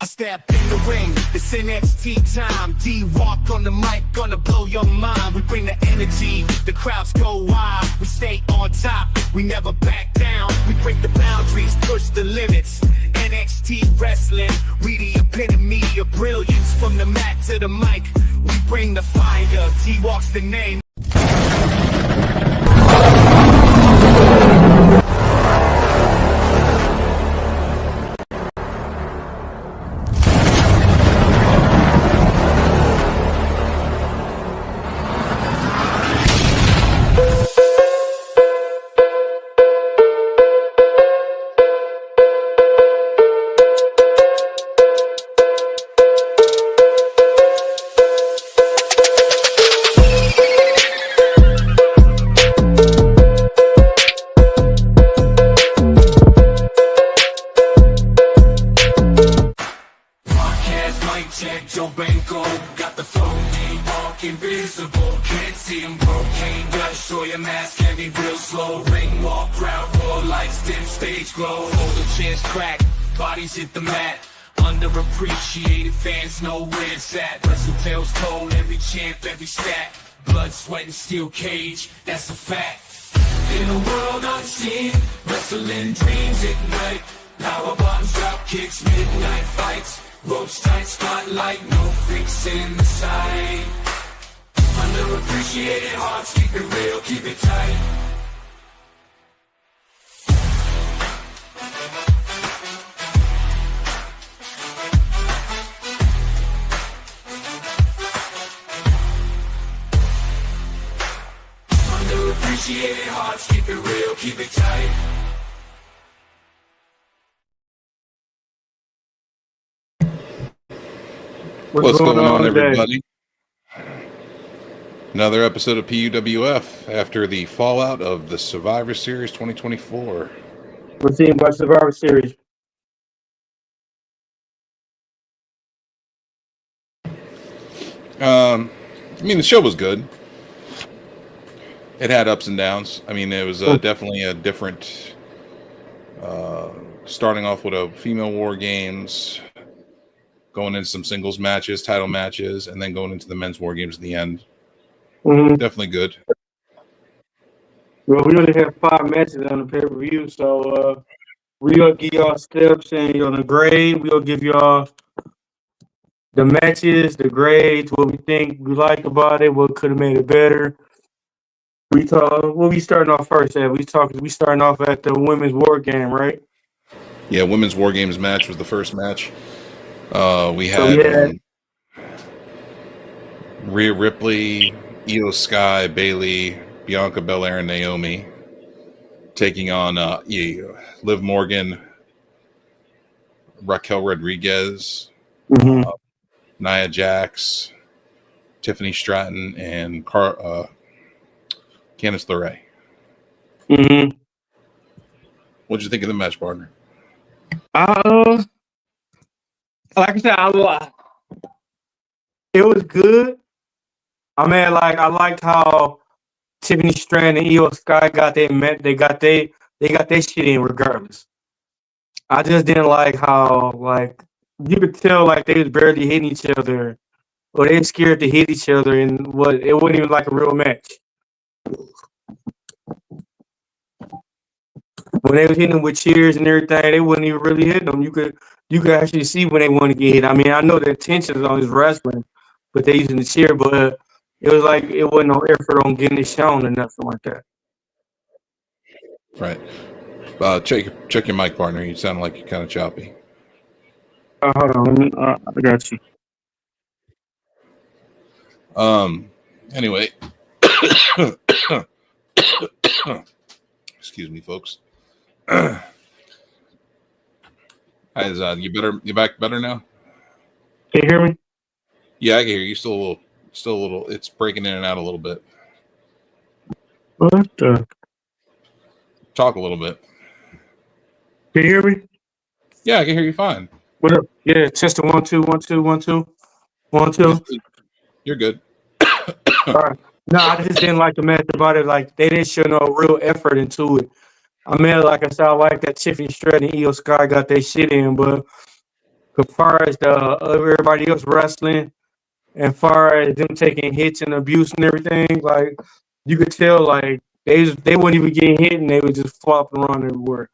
I step in the ring, it's NXT time. D-Walk on the mic, gonna blow your mind. We bring the energy, the crowds go wild. We stay on top, we never back down. We break the boundaries, push the limits. NXT wrestling, we the epitome of brilliance. From the mat to the mic, we bring the fire. D-Walk's the name. Got the flow, ain't walk invisible. Can't see him broke, can't show your mask, can be real slow. Ring walk, crowd roar, lights dim, stage glow. Hold the chairs crack, bodies hit the mat. Underappreciated fans know where it's at. Wrestle tales told, every champ, every stat. Blood, sweat, and steel cage, that's a fact. In a world unseen, wrestling dreams ignite. Power bombs, drop kicks, midnight fights. Ropes tight, spotlight, no freaks in the sight. Underappreciated hearts, keep it real, keep it tight. Underappreciated hearts, keep it real, keep it tight. What's going on, everybody? Another episode of PUWF after the fallout of the Survivor Series 2024. We're seeing about Survivor Series. I mean, the show was good. It had ups and downs. I mean, it was definitely a different. Starting off with a female War Games. Going into some singles matches, title matches, and then going into the men's War Games at the end. Mm-hmm. Definitely good. Well, we only have 5 matches on the pay-per-view, so we're going to give y'all steps and the grade. We're going to give y'all the matches, the grades, what we think we like about it, what could have made it better. We starting off first at? We starting off at the women's War Game, right? Yeah, women's War Games match was the first match. We had Rhea Ripley, Io Sky, Bayley, Bianca Belair, and Naomi taking on Liv Morgan, Raquel Rodriguez, Nia Jax, Tiffany Stratton, and Candice LeRae. Mm-hmm. What'd you think of the match, partner? Like I said, it was good. I mean, I liked how Tiffany Stratton and Io Sky got their shit in regardless. I just didn't like how you could tell they was barely hitting each other, or they were scared to hit each other, and it wasn't even like a real match. When they was hitting them with cheers and everything, they wasn't even really hitting them. You could actually see when they want to get hit. I mean, I know the intentions on his wrestling, but they using the cheer, but it was like it wasn't no effort on getting it shown or nothing like that. Right. Check your mic, partner. You sound like you're kind of choppy. Hold on. I got you. Anyway. Excuse me, folks. You back better now? Can you hear me? Yeah, I can hear you. Still a little. It's breaking in and out a little bit. What the? Talk a little bit. Can you hear me? Yeah, I can hear you fine. What up? Yeah, testing 1 2 1 2 1 2 1 2. You're good. All right. No, I just didn't like the match about it. They didn't show no real effort into it. I mean, like I said, I like that Tiffany Stratton and Io Sky got their shit in, but As far as the everybody else wrestling, and far as them taking hits and abuse and everything, like you could tell, like they wouldn't even get hit and they would just flopping around everywhere.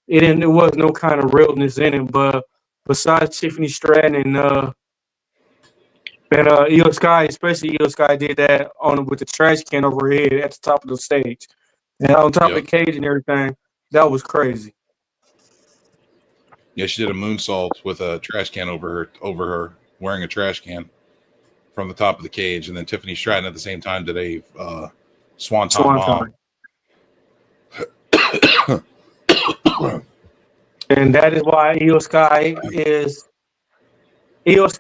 There was no kind of realness in it. But besides Tiffany Stratton and Io Sky, especially Io Sky, did that on with the trash can over her head at the top of the stage and on top of the Yep. cage and everything. That was crazy. Yeah, she did a moonsault with a trash can over her, wearing a trash can from the top of the cage, and then Tiffany Stratton at the same time did a swanton bomb. And that is why Io Sky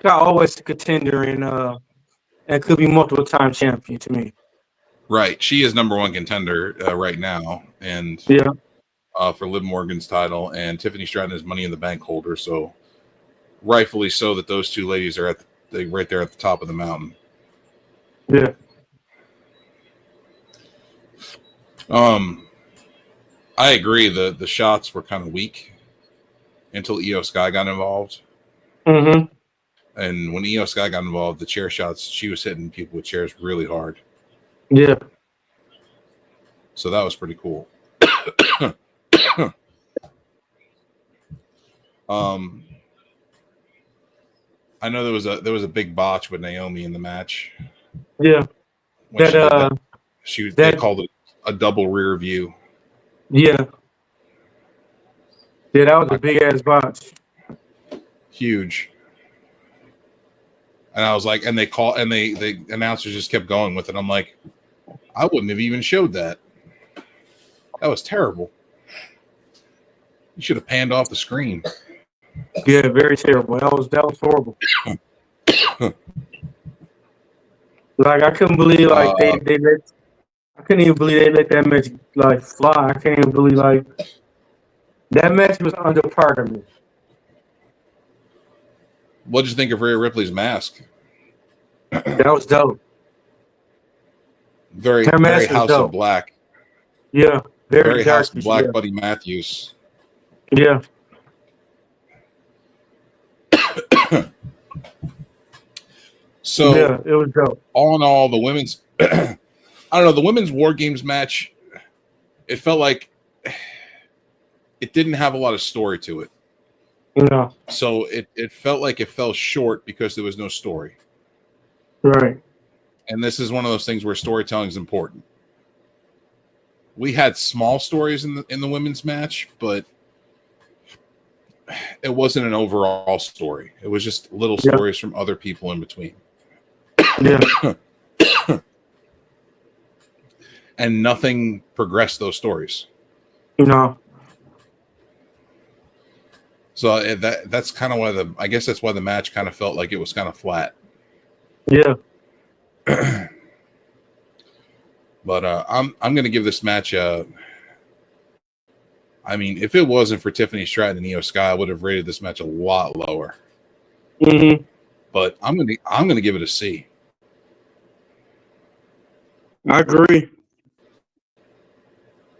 always a contender and could be multiple time champion to me. Right, she is number one contender right now, and Yeah. For Liv Morgan's title, and Tiffany Stratton is Money in the Bank holder, so rightfully so that those two ladies are right there at the top of the mountain. Yeah. I agree. The shots were kind of weak until Io Sky got involved. Mm-hmm. And when Io Sky got involved, the chair shots, she was hitting people with chairs really hard. Yeah. So that was pretty cool. I know there was a big botch with Naomi in the match. Yeah. When they called it a double rear view. Yeah. Yeah, that was a big ass botch. Huge. And I was like, and the announcers just kept going with it. I'm like, I wouldn't have even showed that. That was terrible. You should have panned off the screen. Yeah, very terrible. That was horrible. Like I couldn't believe I couldn't even believe they let that match like fly. I can't even believe like that match was under par to me. What did you think of Rhea Ripley's mask? That was dope. Very House dope. of Black. Yeah, Very House of dark, Black, yeah. Buddy Matthews. Yeah. So yeah, it was dope. All in all, the women's I don't know, the women's War Games match, it felt like it didn't have a lot of story to it. No. So it felt like it fell short because there was no story. Right. And this is one of those things where storytelling is important. We had small stories in the women's match, but it wasn't an overall story. It was just little stories from other people in between. Yeah. And nothing progressed those stories. No. So that's kind of why I guess that's why the match kind of felt like it was kind of flat. Yeah. But I'm going to give this match I mean, if it wasn't for Tiffany Stratton and Io Sky, I would have rated this match a lot lower. Mm-hmm. But I'm going to give it a C. I agree.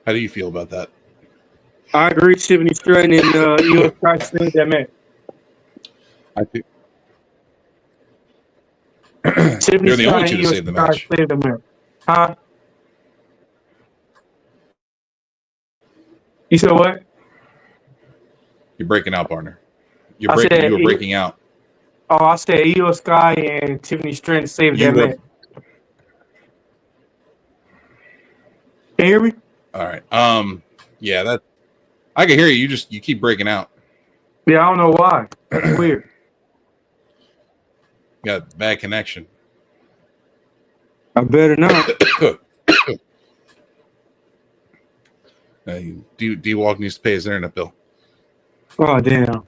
How do you feel about that? I agree. Tiffany Stratton and Io Sky saved that match. I think Tiffany they're the only Stratton two to and Io save the Sky match. saved the match. Huh? You said what? You're breaking out, partner. You I were said breaking out. Oh, I said Io Sky and Tiffany Stratton saved that match. Can you hear me? All right. Yeah, that I can hear you. You keep breaking out. Yeah, I don't know why. It's weird. You got bad connection. I better not. D-Walk needs to pay his internet bill. Oh damn.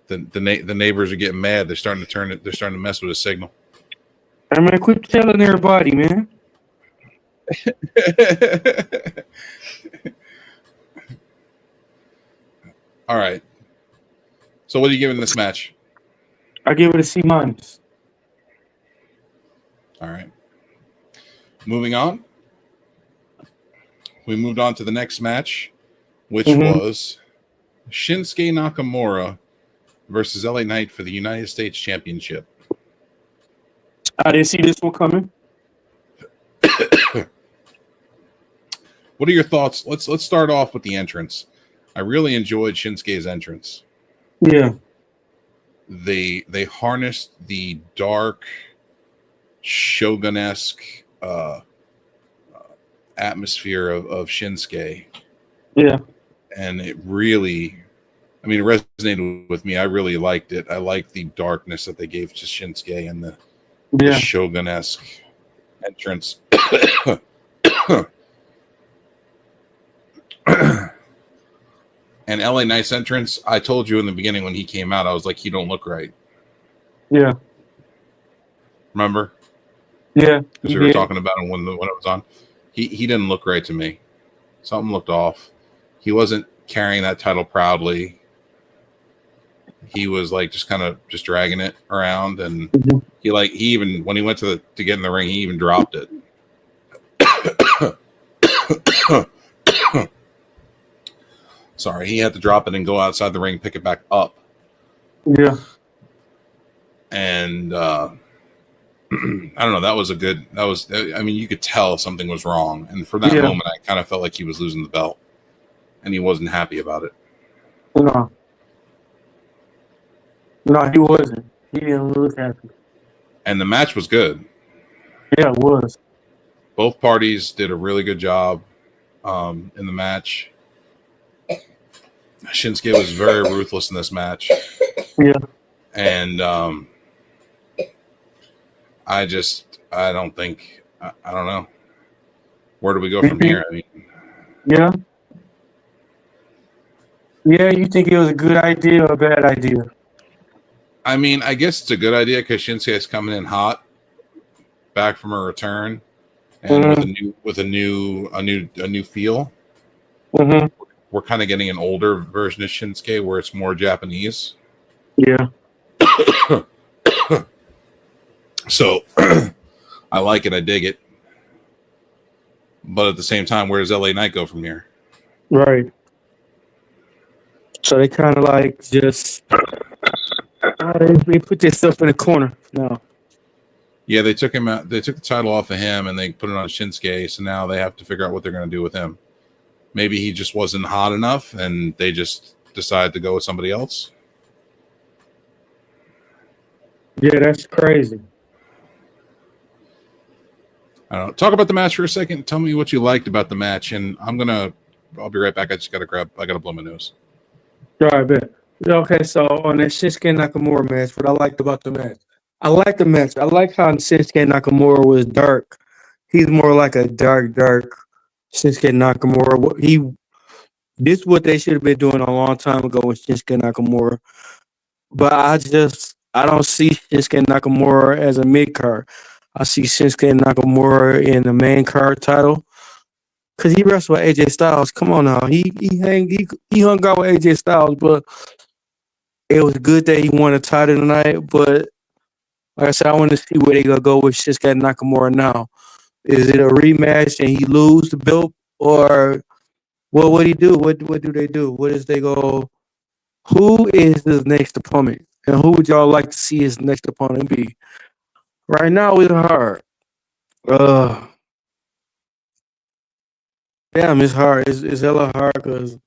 The neighbors are getting mad. They're starting to mess with his signal. Hey man, quit telling everybody, man. All right. So what are you giving this match? I give it a C-. All right. Moving on. We moved on to the next match, which was Shinsuke Nakamura versus LA Knight for the United States Championship. I didn't see this one coming. What are your thoughts? Let's start off with the entrance. I really enjoyed Shinsuke's entrance. Yeah. They harnessed the dark Shogun-esque atmosphere of Shinsuke. Yeah. And it really, I mean, it resonated with me. I really liked it. I liked the darkness that they gave to Shinsuke and the Shogun-esque entrance. And LA Knight's entrance, I told you in the beginning when he came out, I was like, "You don't look right." Yeah. Remember? Yeah. Because we were talking about him when it was on. He didn't look right to me. Something looked off. He wasn't carrying that title proudly. He was like just kind of just dragging it around, and he even when he went to get in the ring, he even dropped it. Sorry, he had to drop it and go outside the ring, pick it back up. Yeah. And I don't know. I mean, you could tell something was wrong. And for that moment, I kind of felt like he was losing the belt. And he wasn't happy about it. No, he wasn't. He didn't look happy. And the match was good. Yeah, it was. Both parties did a really good job in the match. Shinsuke was very ruthless in this match. Yeah. And I don't know. Where do we go from here? I mean, yeah. Yeah, you think it was a good idea or a bad idea? I mean, I guess it's a good idea because Shinsuke is coming in hot, back from her return, and with a new feel. Mm-hmm. We're kind of getting an older version of Shinsuke where it's more Japanese. Yeah. So I like it. I dig it. But at the same time, where does LA Knight go from here? Right. So they kind of like just they put themselves in a corner now. Yeah, they took him out. They took the title off of him and they put it on Shinsuke. So now they have to figure out what they're going to do with him. Maybe he just wasn't hot enough and they just decided to go with somebody else. Yeah, that's crazy. I don't know. Talk about the match for a second. Tell me what you liked about the match, and I'll be right back. I gotta blow my nose. All right, bet. Okay, so on that Shinsuke Nakamura match, what I liked about the match, I like the match. I like how Shinsuke Nakamura was dark. He's more like a dark Shinsuke Nakamura. This is what they should have been doing a long time ago with Shinsuke Nakamura. But I don't see Shinsuke Nakamura as a mid card. I see Shinsuke Nakamura in the main card title because he wrestled with AJ Styles. Come on now, he hung out with AJ Styles, but it was good that he won a title tonight. But like I said, I want to see where they gonna go with Shinsuke Nakamura now. Is it a rematch and he lose the belt, or what he do? What do they do? What is they go? Who is his next opponent, and who would y'all like to see his next opponent be? Right now, it's hard. Damn, it's hard. It's hella hard because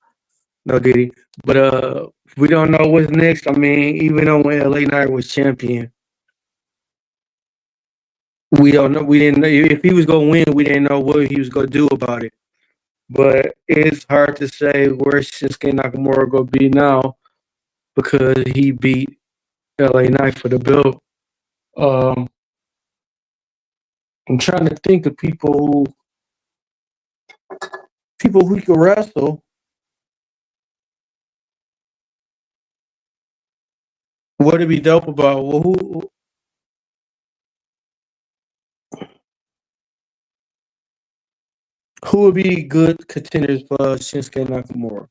no Diddy. But we don't know what's next. I mean, even though when LA Knight was champion, we don't know. We didn't know if he was gonna win. We didn't know what he was gonna do about it. But it's hard to say where Shinsuke Nakamura gonna be now because he beat LA Knight for the belt. I'm trying to think of people who can wrestle. What would be dope about who would be good contenders for Shinsuke Nakamura?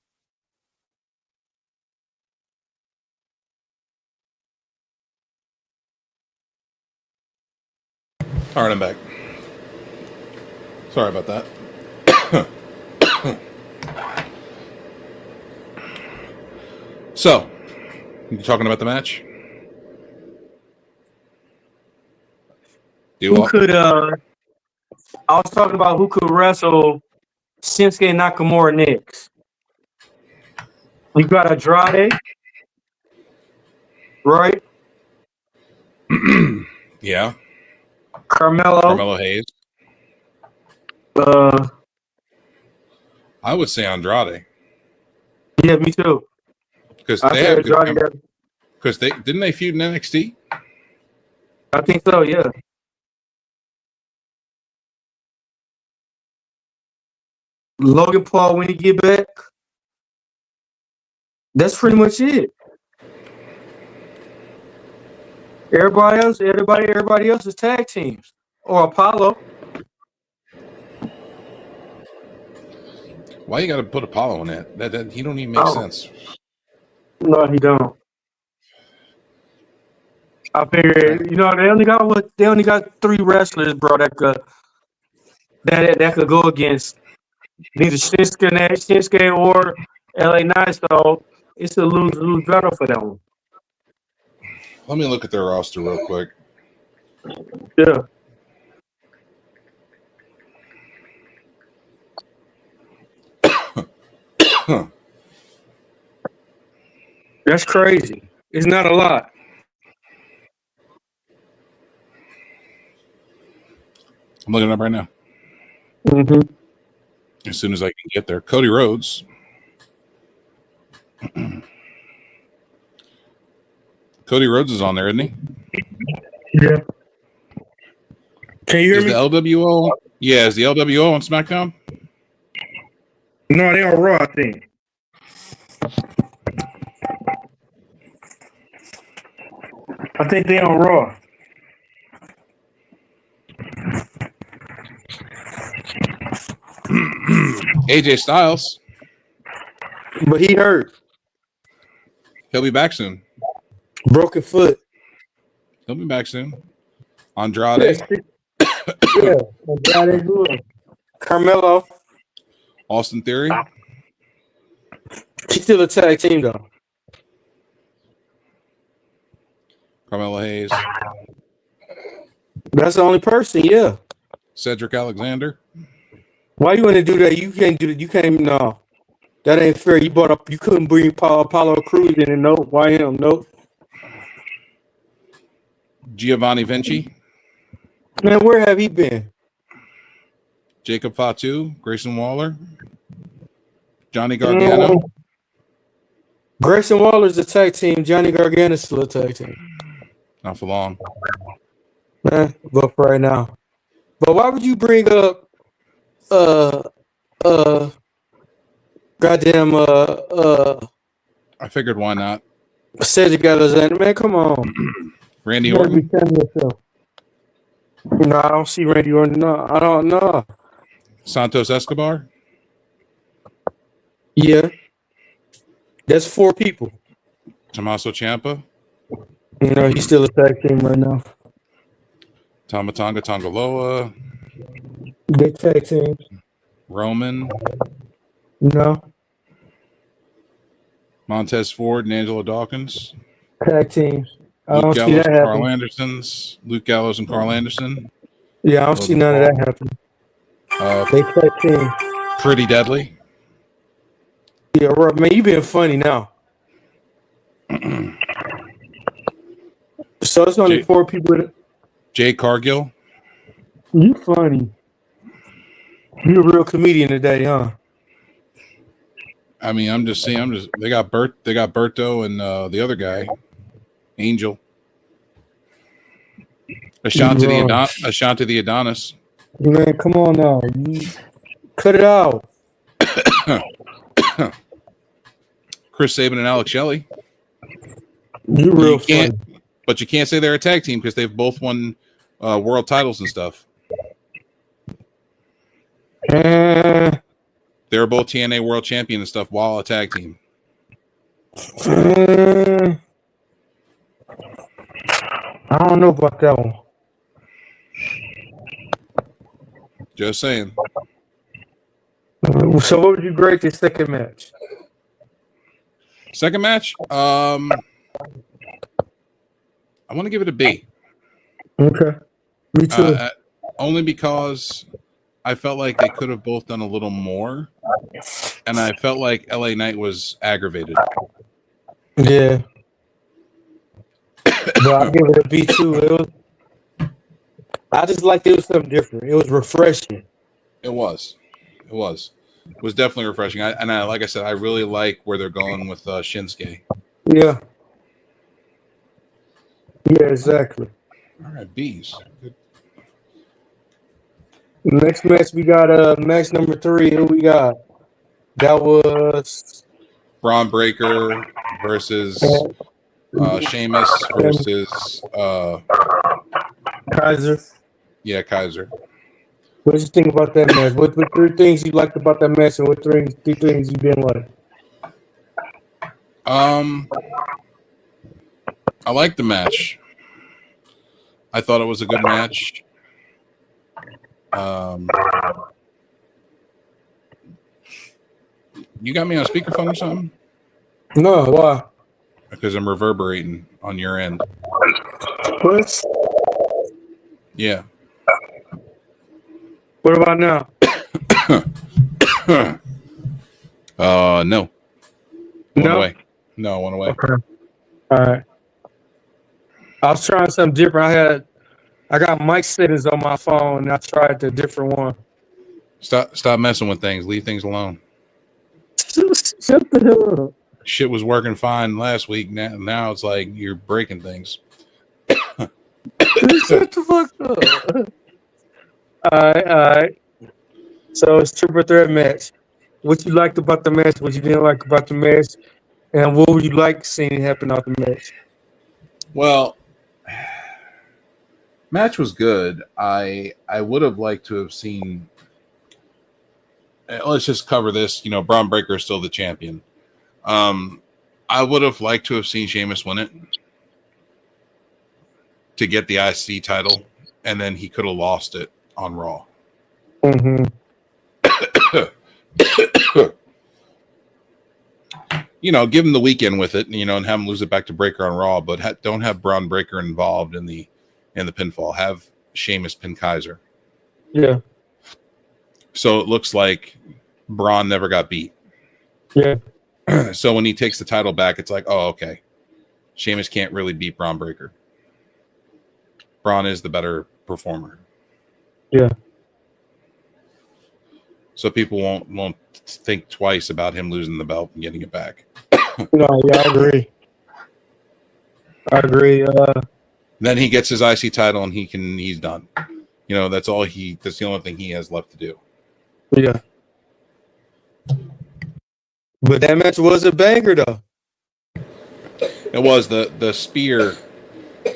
All right, I'm back. Sorry about that. So, You talking about the match? Who could I was talking about who could wrestle Shinsuke Nakamura next. You got Andrade, right? Yeah. Carmelo Hayes. Uh, I would say Andrade. yeah, me too. Because I they said have good Andrade. because they didn't they feud in NXT? I think so. Yeah. Logan Paul when he get back. That's pretty much it. Everybody else is tag teams or Apollo. Why you got to put Apollo in that? That he don't even make sense. No, he don't. I figured, they only got 3 wrestlers, bro, that could go against neither Shinsuke or LA Knight. So it's a lose battle for that one. Let me look at their roster real quick. Yeah. That's crazy. It's not a lot. I'm looking it up right now. Mm-hmm. As soon as I can get there. Cody Rhodes. Cody Rhodes is on there, isn't he? Yeah. Can you hear Is me? the LWO? Yeah, is the LWO on SmackDown? No, they on Raw, I think. I think they on Raw. AJ Styles. But he hurt. He'll be back soon. Broken foot. He'll be back soon. Andrade. Yeah. Andrade good. Carmelo. Austin Theory. He's still a tag team though. Carmelo Hayes. That's the only person, yeah. Cedric Alexander. Why you want to do that? You can't do that. You can't. No, that ain't fair. You brought up. You couldn't bring Apollo Crews in and no. Why him? No. Giovanni Vinci. Man, where have he been? Jacob Fatu. Grayson Waller. Johnny Gargano. Grayson Waller's a tag team. Johnny Gargano's still a tag team. Not for long. Man, but for right now. But why would you bring up goddamn I figured why not. Cedric Alexander? Man, come on. Randy You gotta Orton. be telling yourself. No, I don't see Randy Orton. No, I don't know. Santos Escobar. Yeah. That's 4 people. Tommaso Ciampa. He's still a tag team right now. Tamatanga Tongaloa. They tag teams. Roman. Montez Ford and Angelo Dawkins. Tag teams. I Luke don't see Gallows that and happen. Carl Anderson's. Luke Gallows and Carl Anderson. Yeah, I don't see none of that happen. They tag team. Pretty Deadly. Yeah, Rob, man, you being funny now. So it's only 4 people. Jay Cargill. You funny. You a real comedian today, huh? I mean, I'm just saying. They got Berto and the other guy, Angel. Ashanti the Adonis. Man, come on now. You cut it out. Chris Sabin and Alex Shelley. You real funny. But you can't say they're a tag team because they've both won world titles and stuff. They were both TNA world champion and stuff while a tag team. I don't know about that one. Just saying. So what would you grade this second match? Second match? I want to give it a B. Okay. Me too. Only because I felt like they could have both done a little more, and I felt like LA Knight was aggravated. Yeah. But I'll give it a B too. I just liked it was something different. It was refreshing. It was definitely refreshing. Like I said, I really like where they're going with Shinsuke. Yeah. Yeah, exactly. All right, B's. Good. Next match we got match number 3. Who we got? That was Braun Breaker versus Sheamus versus Kaiser. Yeah, Kaiser. What did you think about that match? What 3 things you liked about that match, and what 3 things you didn't like? I liked the match. I thought it was a good match. You got me on speakerphone or something? No, why? Because I'm reverberating on your end. What? Yeah. What about now? No. Went away. No, went away. Okay. All right. I was trying something different. I got mic settings on my phone, and I tried the different one. Stop messing with things. Leave things alone. Shut the hell up. Shit was working fine last week. Now it's like you're breaking things. Shut the fuck up. All right. So it's triple threat match. What you liked about the match? What you didn't like about the match? And what would you like seeing happen out the match? Well, match was good. I would have liked to have seen. Let's just cover this. Braun Breaker is still the champion. I would have liked to have seen Sheamus win it to get the IC title, and then he could have lost it on Raw. Mm-hmm. Give him the weekend with it, and have him lose it back to Breaker on Raw, but don't have Braun Breaker involved in the pinfall. Have Sheamus pin Kaiser. Yeah. So it looks like Braun never got beat. Yeah. So when he takes the title back, it's like, oh, okay. Sheamus can't really beat Braun Breaker. Braun is the better performer. Yeah. So people won't think twice about him losing the belt and getting it back. No, yeah, I agree. Then he gets his IC title and he's done. That's the only thing he has left to do. Yeah. But that match was a banger though. It was the spear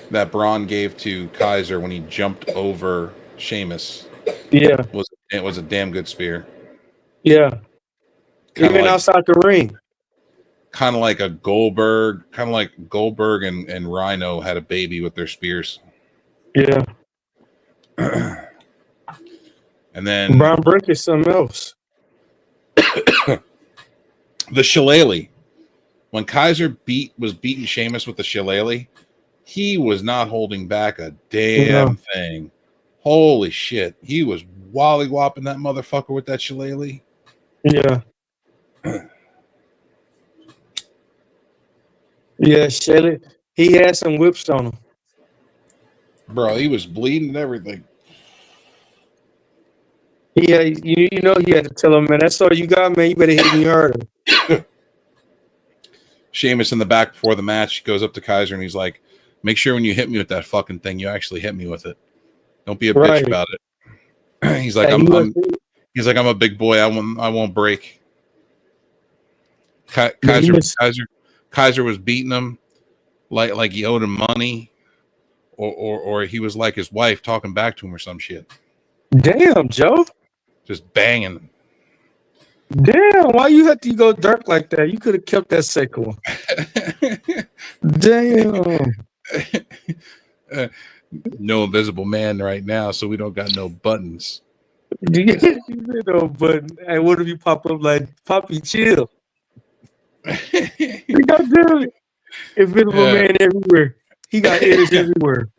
that Braun gave to Kaiser when he jumped over Sheamus. Yeah. It was a damn good spear. Yeah. Even outside the ring. Kind of like Goldberg and Rhino had a baby with their spears. Yeah. And then Braun Breaker is something else. The shillelagh. When Kaiser was beating Sheamus with the shillelagh, he was not holding back a damn thing. Holy shit. He was wally-whopping that motherfucker with that shillelagh. Yeah. Yeah, Shelly. He had some whips on him. Bro, he was bleeding and everything. Yeah, he had to tell him, man, that's all you got, man. You better hit me harder. Sheamus in the back before the match goes up to Kaiser and he's like, make sure when you hit me with that fucking thing, you actually hit me with it. Don't be a bitch about it. He's like, I'm a big boy. I won't break. Kaiser was beating him like he owed him money, or he was like his wife talking back to him or some shit. Damn, Joe. Just banging him. Damn, why you had to go dark like that? You could have kept that second one. Damn. No invisible man right now, so we don't got no buttons. But hey, what if you pop up like Poppy chill? God damn it. Invisible man everywhere. He got ears everywhere.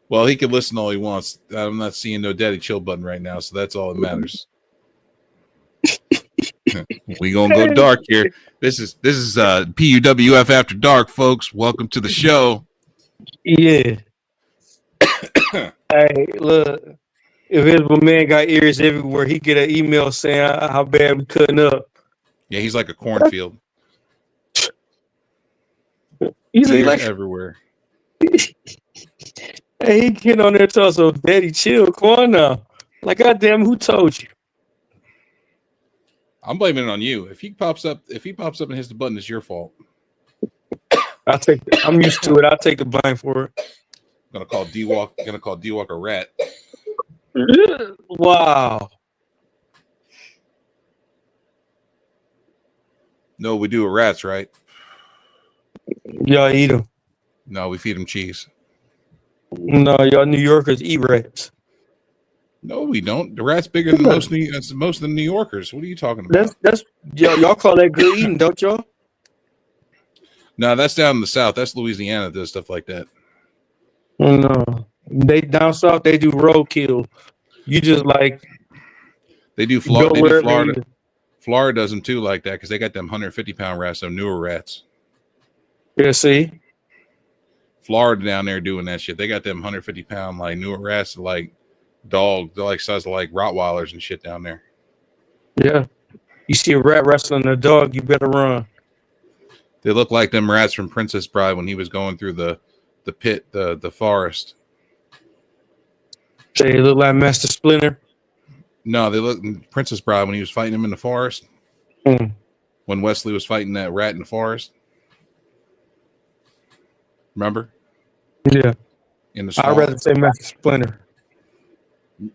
Well, he can listen all he wants. I'm not seeing no daddy chill button right now, so that's all that matters. We gonna go dark here. This is PUWF After Dark, folks. Welcome to the show. Yeah. Hey, look. Invisible man got ears everywhere. He get an email saying how bad we cutting up. Yeah, he's like a cornfield. He's Ears like everywhere. Hey, he get on there telling us, so daddy chill. Come on now. Like, goddamn, who told you? I'm blaming it on you. If he pops up and hits the button, it's your fault. I'm used to it. I'll take the blame for it. Gonna call D-Walk a rat. Wow. No, we do with rats, right? Y'all eat them. No, we feed them cheese. No, y'all New Yorkers eat rats. No, we don't. The rat's bigger than most of the New Yorkers. What are you talking about? That's y'all call that good eating, don't y'all? No, that's down in the South. That's Louisiana does stuff like that. No. They down south they do roadkill. You just like They do Florida. Florida does them too like that because they got them 150-pound rats, some newer rats. Yeah, see? Florida down there doing that shit. They got them 150-pound like newer rats like dogs. They're like size of like Rottweilers and shit down there. Yeah. You see a rat wrestling a dog, you better run. They look like them rats from Princess Bride when he was going through the pit, the forest. They look like Master Splinter. No, they look Princess Bride when he was fighting him in the forest. When Wesley was fighting that rat in the forest. Remember? Yeah. In the I'd rather say Master Splinter.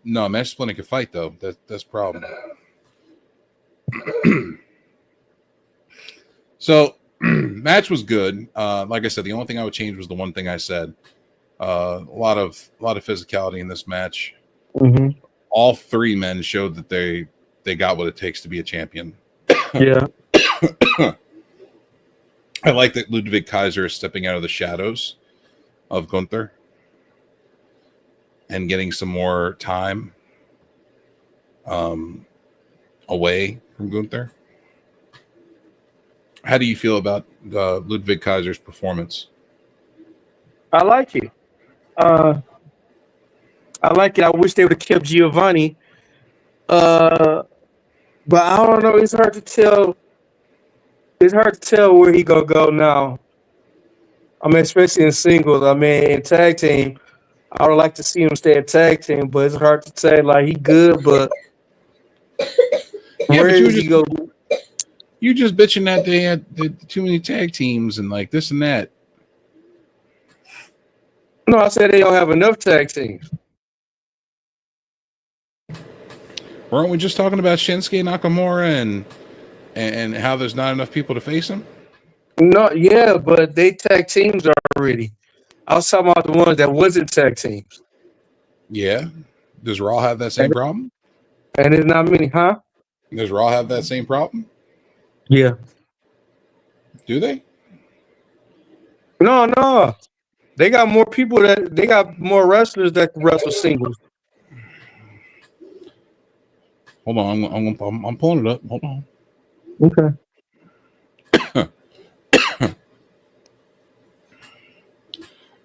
No, Master Splinter can fight though. That's the problem. So match was good. Like I said, the only thing I would change was the one thing I said. A lot of physicality in this match. Mm-hmm. All three men showed that they got what it takes to be a champion. Yeah. I like that Ludwig Kaiser is stepping out of the shadows of Gunther and getting some more time away from Gunther. How do you feel about Ludwig Kaiser's performance? I like it. I like it. I wish they would have kept Giovanni. But I don't know. It's hard to tell. It's hard to tell where he gonna go now. I mean, especially in singles. I mean, in tag team, I would like to see him stay in tag team, but it's hard to say. Like, he good, but Yeah, where but is he go? you just bitching that they had too many tag teams and like this and that. No, I said they don't have enough tag teams. Weren't we just talking about Shinsuke Nakamura and how there's not enough people to face him? No, yeah, but they tag teams already. I was talking about the ones that wasn't tag teams. Yeah. Does Raw have that same problem? And there's not many, huh? Does Raw have that same problem? Yeah. Do they? No. They got more people they got more wrestlers that can wrestle singles. Hold on, I'm pulling it up. Hold on. Okay.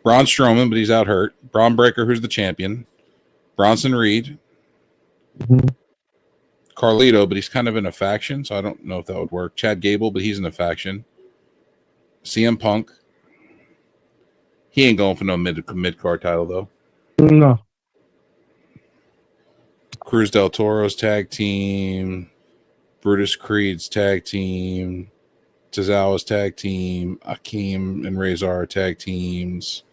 Braun Strowman, but he's out hurt. Braun Breaker, who's the champion. Bronson Reed. Mm-hmm. Carlito, but he's kind of in a faction, so I don't know if that would work. Chad Gable, but he's in a faction. CM Punk. He ain't going for no mid-card title, though. No. Cruz del Toro's tag team. Brutus Creed's tag team. Tozawa's tag team. Akeem and Razor tag teams.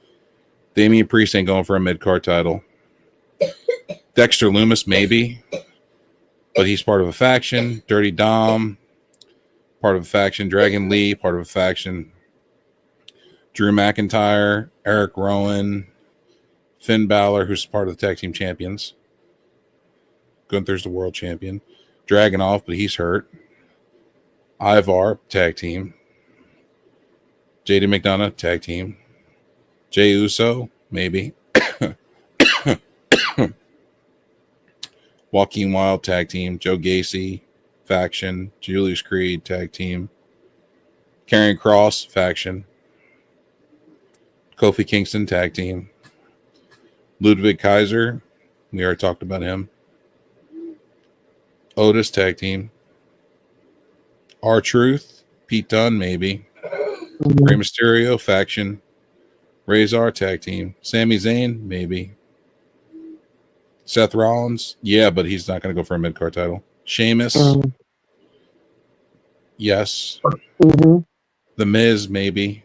Damian Priest ain't going for a mid-card title. Dexter Lumis, maybe. But he's part of a faction. Dirty Dom, part of a faction. Dragon Lee, part of a faction. Drew McIntyre, Eric Rowan, Finn Balor, who's part of the tag team champions. Gunther's the world champion. Dragunov, but he's hurt. Ivar, tag team. JD McDonough, tag team. Jey Uso, maybe. Joaquin Wilde, tag team. Joe Gacy, faction. Julius Creed, tag team. Karrion Kross, faction. Kofi Kingston, tag team. Ludwig Kaiser, we already talked about him. Otis, tag team. R-Truth, Pete Dunne, maybe. Rey Mysterio, faction. Razor, tag team. Sami Zayn, maybe. Seth Rollins, yeah, but he's not going to go for a mid-card title. Sheamus, yes. The Miz, maybe.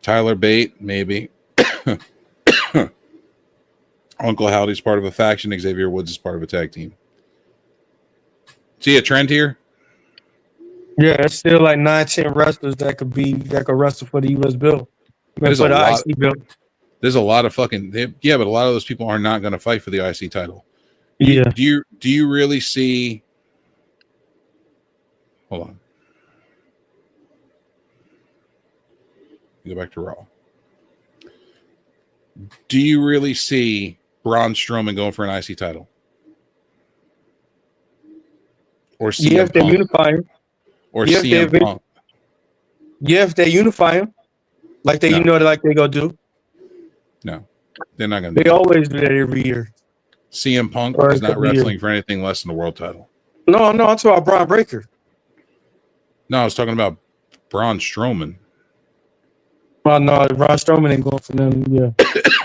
Tyler Bate, maybe. Uncle Howdy's part of a faction. Xavier Woods is part of a tag team. See a trend here? Yeah, it's still like 9-10 wrestlers that could wrestle for the US belt. There's For a the lot. IC belt. There's a lot of fucking yeah, but a lot of those people are not going to fight for the IC title. Yeah. Do you really see? Hold on. Go back to Raw. Do you really see Braun Strowman going for an IC title? Or CM if they Punk? unify him. Or Yeah, CM Punk? Yeah, if they unify him, like they like they go do. No, they're not going to. They always do that every year. CM Punk is not wrestling for anything less than the world title. No, I'm talking about Braun Breaker. No, I was talking about Braun Strowman. Well, no, Braun Strowman ain't going for them.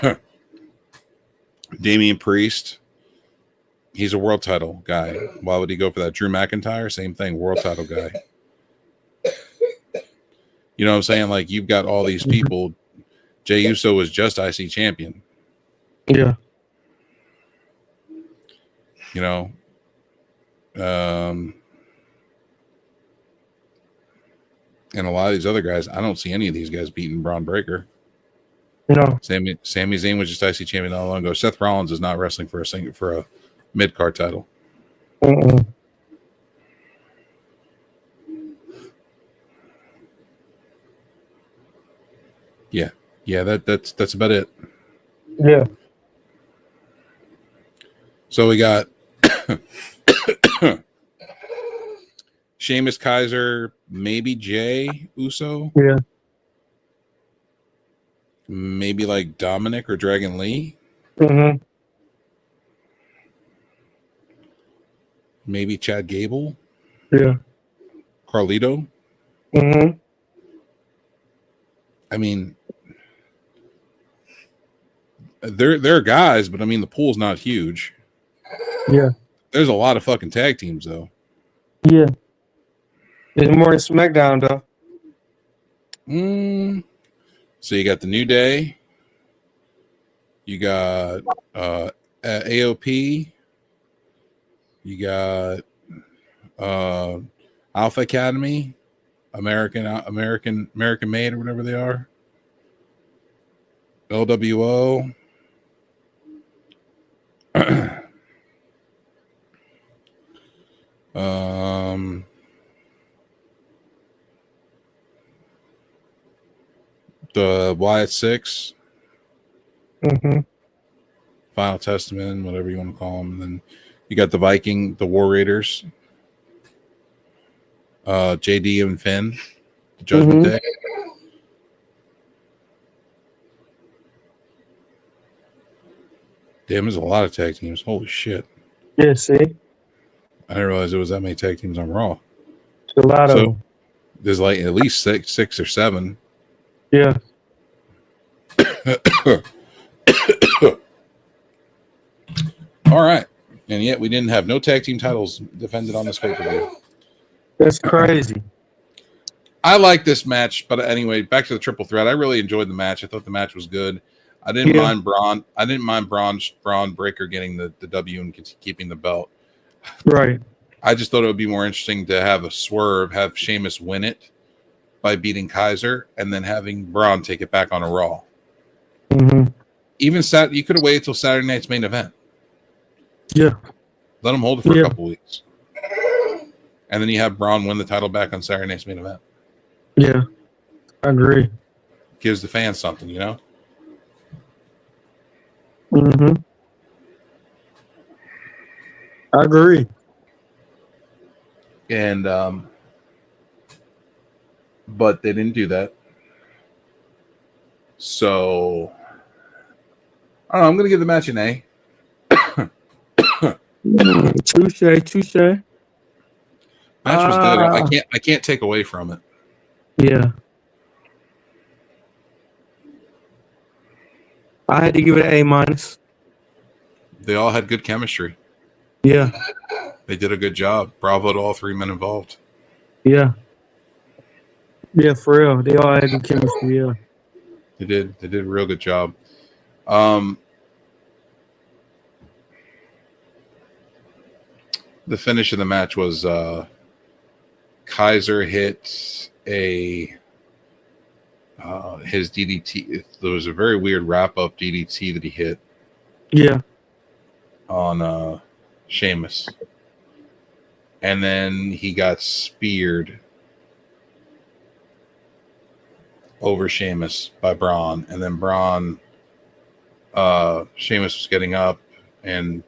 Yeah. Damian Priest, he's a world title guy. Why would he go for that? Drew McIntyre, same thing, world title guy. You know what I'm saying? Like, you've got all these people. Jey Uso was just IC champion. Yeah. You know, and a lot of these other guys, I don't see any of these guys beating Braun Breaker. No. Sami Zayn was just IC champion not long ago. Seth Rollins is not wrestling for a mid card title. Yeah, that's about it. Yeah. So we got Sheamus, Kaiser, maybe Jey Uso. Yeah. Maybe like Dominic or Dragon Lee. Maybe Chad Gable. Yeah. Carlito. I mean, they're guys, but I mean the pool's not huge. Yeah. There's a lot of fucking tag teams though. Yeah. There's more in SmackDown though. So you got the New Day. You got AOP. You got Alpha Academy, American Made or whatever they are. LWO. The Wyatt Six. Final Testament, whatever you want to call them. And then you got the War Raiders, JD and Finn, the Judgment Day. Damn, there's a lot of tag teams. Holy shit. Yeah, see? I didn't realize there was that many tag teams on Raw. It's a lot of them. There's like at least six or seven. Yeah. All right. And yet we didn't have no tag team titles defended on this pay-per-view. That's crazy. I like this match, but anyway, back to the triple threat. I really enjoyed the match. I thought the match was good. I didn't mind Braun. I didn't mind Braun Breaker getting the W and keeping the belt. Right. I just thought it would be more interesting to have a swerve, have Sheamus win it by beating Kaiser, and then having Braun take it back on a Raw. Even you could have waited till Saturday night's main event. Yeah. Let him hold it for a couple weeks. And then you have Braun win the title back on Saturday night's main event. Yeah. I agree. Gives the fans something, you know. Mm-hmm. I agree. And but they didn't do that. So I don't know. I'm gonna give the match an A. Touche. Match was good. I can't take away from it. Yeah. I had to give it an A-. They all had good chemistry. Yeah. They did a good job. Bravo to all three men involved. Yeah. Yeah, for real. They all had good chemistry, yeah. They did a real good job. The finish of the match was Kaiser hit his DDT. There was a very weird wrap-up DDT that he hit. Yeah. On Sheamus. And then he got speared over Sheamus by Braun. And then Sheamus was getting up and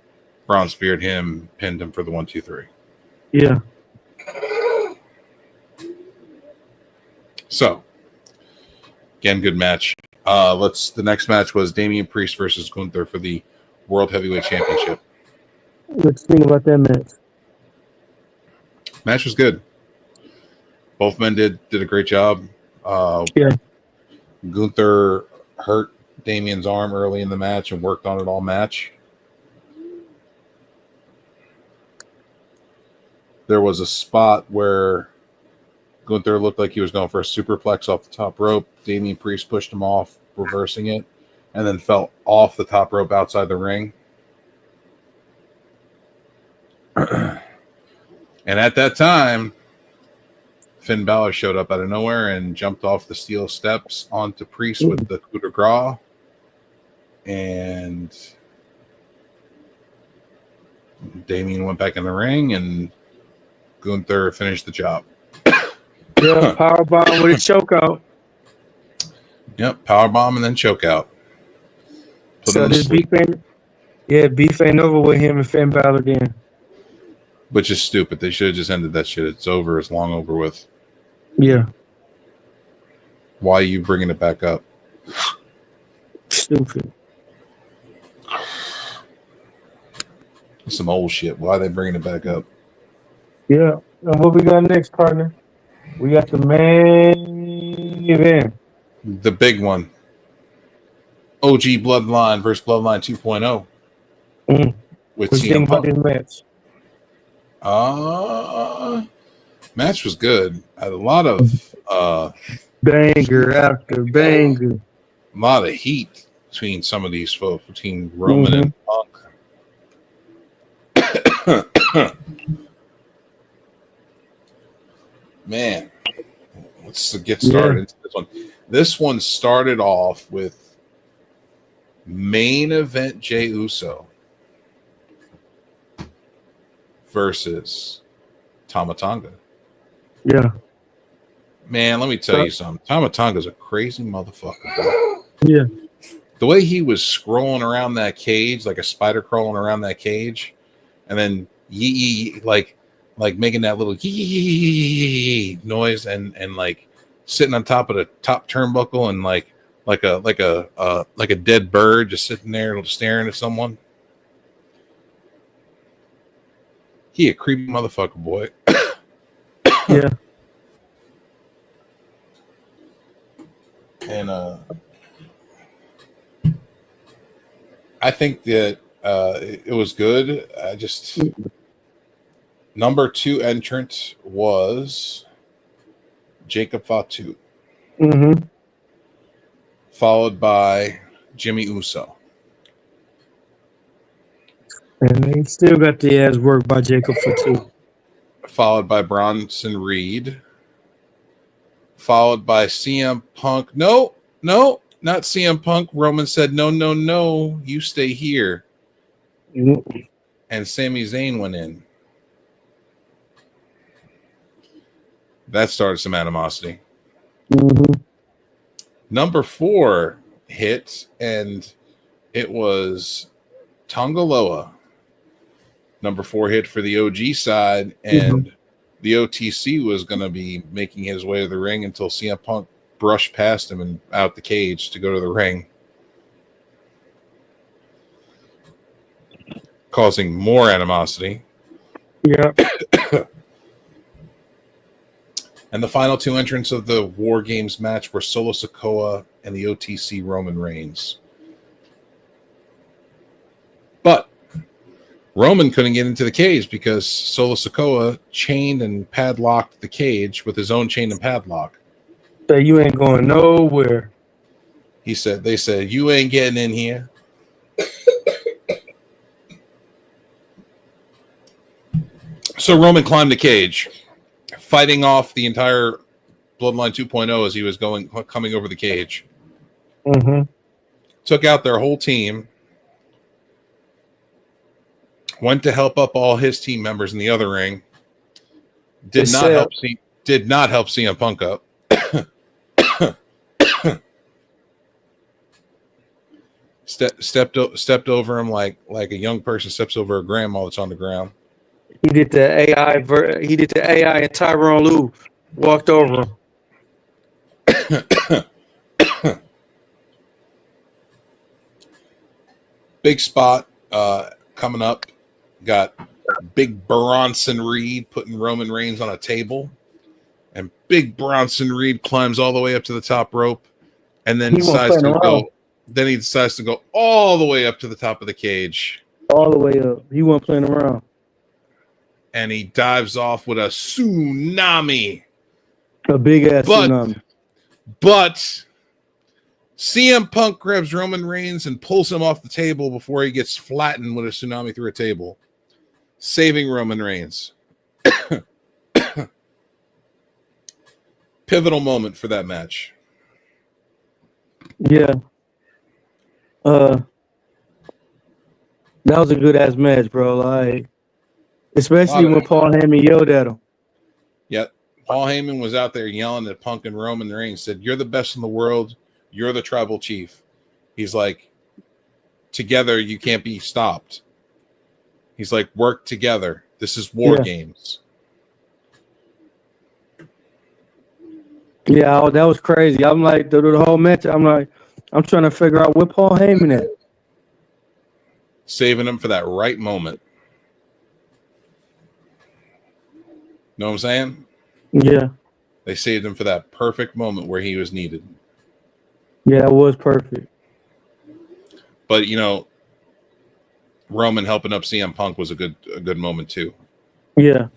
Braun speared him, pinned him for the 1-2-3. Yeah. So, again, good match. The next match was Damian Priest versus Gunther for the World Heavyweight Championship. What you think about that match? Match was good. Both men did a great job. Yeah. Gunther hurt Damian's arm early in the match and worked on it all match. There was a spot where Gunther looked like he was going for a superplex off the top rope. Damian Priest pushed him off, reversing it, and then fell off the top rope outside the ring. And at that time, Finn Balor showed up out of nowhere and jumped off the steel steps onto Priest with the coup de grace. And Damian went back in the ring, and Gunther finished the job. Yeah, powerbomb with a chokeout. Yep, powerbomb and then chokeout. So this beef ain't over with him and Finn Balor then. Which is stupid. They should have just ended that shit. It's over. It's long over with. Yeah. Why are you bringing it back up? Stupid. Some old shit. Why are they bringing it back up? Yeah. And what we got next, partner? We got the main event. The big one. OG Bloodline versus Bloodline 2.0. With What you think about this match? Match was good. Had a lot of banger after banger. A lot of heat between some of these folks, between Roman and Punk. Man, let's get started into this one. This one started off with main event Jey Uso versus Tama Tonga. Yeah. Man, let me tell you something. Tama Tonga's a crazy motherfucker. Bro. Yeah. The way he was scrolling around that cage, like a spider crawling around that cage, and then like making that little noise and like sitting on top of the top turnbuckle and like a dead bird just sitting there staring at someone. He a creepy motherfucker, boy. Yeah. And I think that it was good. I just number 2 entrant was Jacob Fatu, followed by Jimmy Uso. And they still got the ass worked by Jacob Fatu. Followed by Bronson Reed. Followed by CM Punk. No, not CM Punk. Roman said, no, you stay here. And Sami Zayn went in. That started some animosity. Number 4 hit, and it was Tongaloa. Number 4 hit for the OG side, and the OTC was going to be making his way to the ring until CM Punk brushed past him and out the cage to go to the ring, causing more animosity. Yeah. And the final 2 entrants of the War Games match were Solo Sikoa and the OTC Roman Reigns. But Roman couldn't get into the cage because Solo Sikoa chained and padlocked the cage with his own chain and padlock. So you ain't going nowhere. They said, you ain't getting in here. So Roman climbed the cage, fighting off the entire Bloodline 2.0 as he was coming over the cage. Mm-hmm. Took out their whole team. Went to help up all his team members in the other ring. Did not help CM Punk up. Stepped over him like a young person steps over a grandma that's on the ground. He did the AI. He did the AI, and Tyrone Lue walked over him. Big spot coming up. Got Big Bronson Reed putting Roman Reigns on a table, and Big Bronson Reed climbs all the way up to the top rope, and then decides to go. Then he decides to go all the way up to the top of the cage. All the way up. He wasn't playing around. And he dives off with a tsunami. A big ass tsunami. But CM Punk grabs Roman Reigns and pulls him off the table before he gets flattened with a tsunami through a table, saving Roman Reigns. Pivotal moment for that match. Yeah. That was a good ass match, bro. Like, especially when Paul Heyman yelled at him. Yep. Paul Heyman was out there yelling at Punk and Roman Reigns, said, "You're the best in the world. You're the tribal chief." He's like, together you can't be stopped. He's like, work together. This is War Games. Yeah, that was crazy. I'm like, the whole match, I'm trying to figure out where Paul Heyman at. Saving him for that right moment. Know what I'm saying? Yeah. They saved him for that perfect moment where he was needed. Yeah, it was perfect. But, Roman helping up CM Punk was a good moment too. Yeah.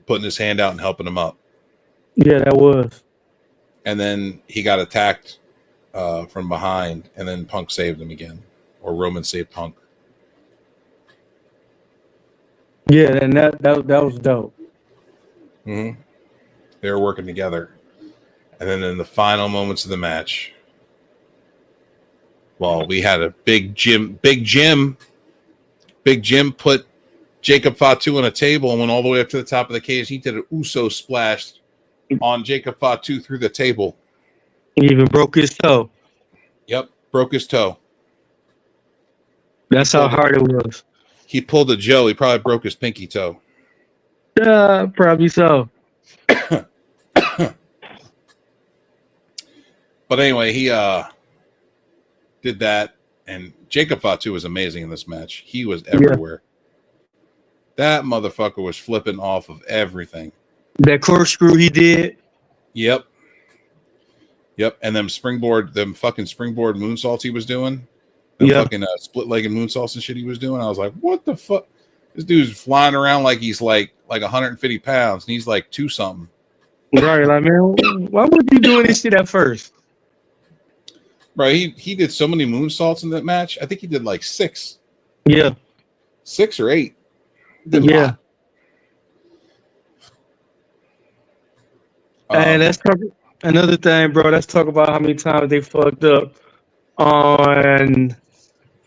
Putting his hand out and helping him up. Yeah, that was. And then he got attacked from behind, and then Punk saved him again. Or Roman saved Punk. Yeah, and that was dope. Mm-hmm. They were working together. And then in the final moments of the match, well, we had a Big Jim put Jacob Fatu on a table and went all the way up to the top of the cage. He did an Uso splash on Jacob Fatu through the table. He even broke his toe. Yep, broke his toe. That's how hard it was. He pulled a Joe. He probably broke his pinky toe. Yeah, probably so. But anyway, he did that, and Jacob Fatu was amazing in this match. He was everywhere. Yeah. That motherfucker was flipping off of everything. That corkscrew he did. Yep. And them fucking springboard moonsaults he was doing. Fucking split-legged moonsaults and shit he was doing. I was like, what the fuck? This dude's flying around like he's like 150 pounds, and he's like 2-something. Right, like, man, why was he doing this shit at first? Right, he did so many moonsaults in that match. I think he did like 6. Yeah. 6 or 8. Yeah. And let's talk another thing, bro. Let's talk about how many times they fucked up on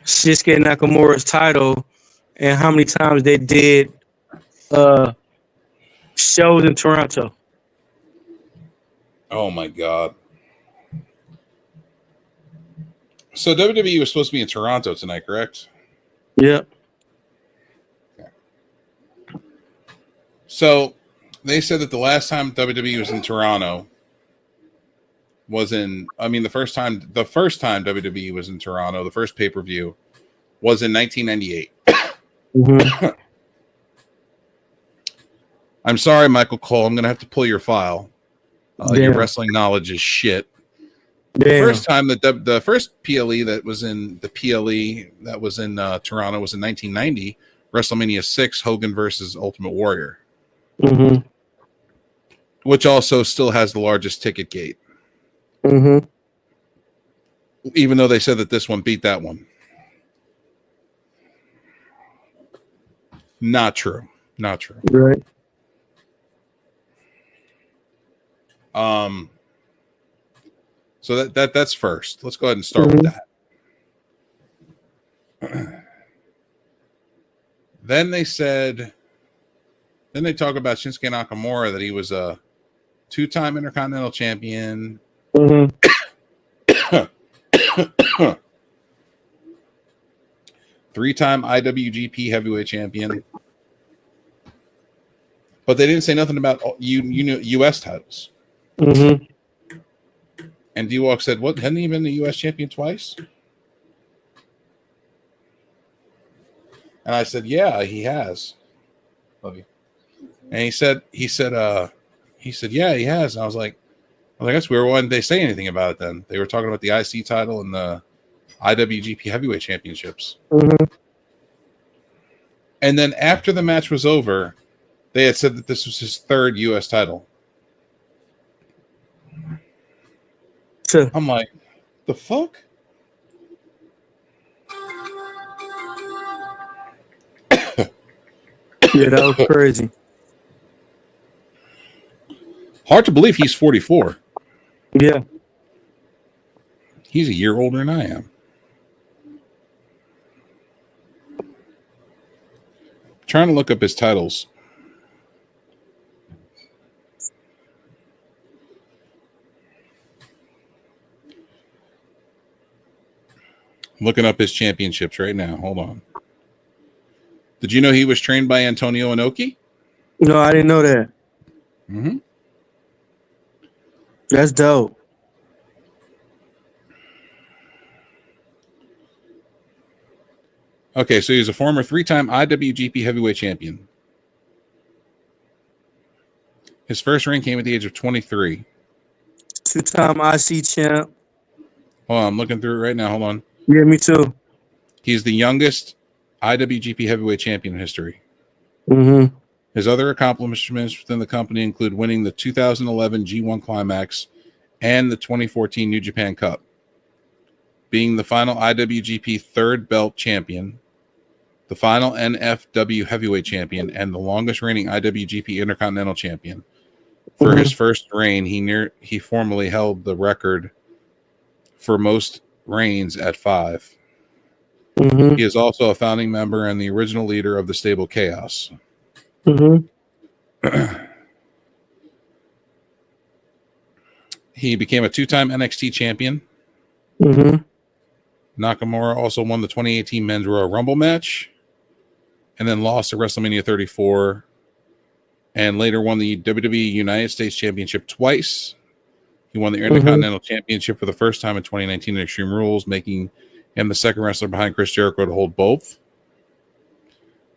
Shinsuke Nakamura's title and how many times they did shows in Toronto. Oh my god. So WWE was supposed to be in Toronto tonight, correct? Yep. Okay. So they said that the last time WWE was in Toronto was in, I mean, the first time WWE was in Toronto, the first pay-per-view was in 1998. Mm-hmm. I'm sorry, Michael Cole. I'm going to have to pull your file. Your wrestling knowledge is shit. The first time that the first PLE that was in Toronto was in 1990, WrestleMania 6, Hogan versus Ultimate Warrior, Mm-hmm. which also still has the largest ticket gate. Mm-hmm. Even though they said that this one beat that one. Not true. Not true. Right. So that's first. Let's go ahead and start with that. Then they talk about Shinsuke Nakamura, that he was a 2-time Intercontinental Champion. Mm-hmm. 3-time IWGP Heavyweight Champion. But they didn't say nothing about U.S. titles. Mm-hmm. And D-Walk said, "What? Hadn't he been the U.S. champion twice?" And I said, "Yeah, he has." Love you. And he said, "Yeah, he has." And I was like, "That's weird. Why didn't they say anything about it then? They were talking about the IC title and the IWGP Heavyweight Championships." Mm-hmm. And then after the match was over, they had said that this was his 3rd U.S. title. Sure. I'm like, the fuck? Yeah, that was crazy. Hard to believe he's 44. Yeah. He's a year older than I am. Trying to look up his titles. Looking up his championships right now. Hold on. Did you know he was trained by Antonio Inoki? No, I didn't know that. Mm-hmm. That's dope. Okay, so he's a former 3-time IWGP Heavyweight Champion. His first reign came at the age of 23. 2-time IC champ. Hold on, I'm looking through it right now. Hold on. Yeah, me too. He's the youngest IWGP Heavyweight Champion in history. Mm-hmm. His other accomplishments within the company include winning the 2011 G1 Climax and the 2014 New Japan Cup, being the final IWGP 3rd belt champion, the final NFW Heavyweight Champion, and the longest reigning IWGP Intercontinental Champion. For his first reign, he formerly held the record for most reigns at 5. Mm-hmm. He is also a founding member and the original leader of the stable Chaos. Mm-hmm. He became a 2-time NXT champion. Mm-hmm. Nakamura also won the 2018 Men's Royal Rumble match and then lost at WrestleMania 34 and later won the WWE United States Championship twice. He won the Intercontinental Championship for the first time in 2019 in Extreme Rules, making him the second wrestler behind Chris Jericho to hold both.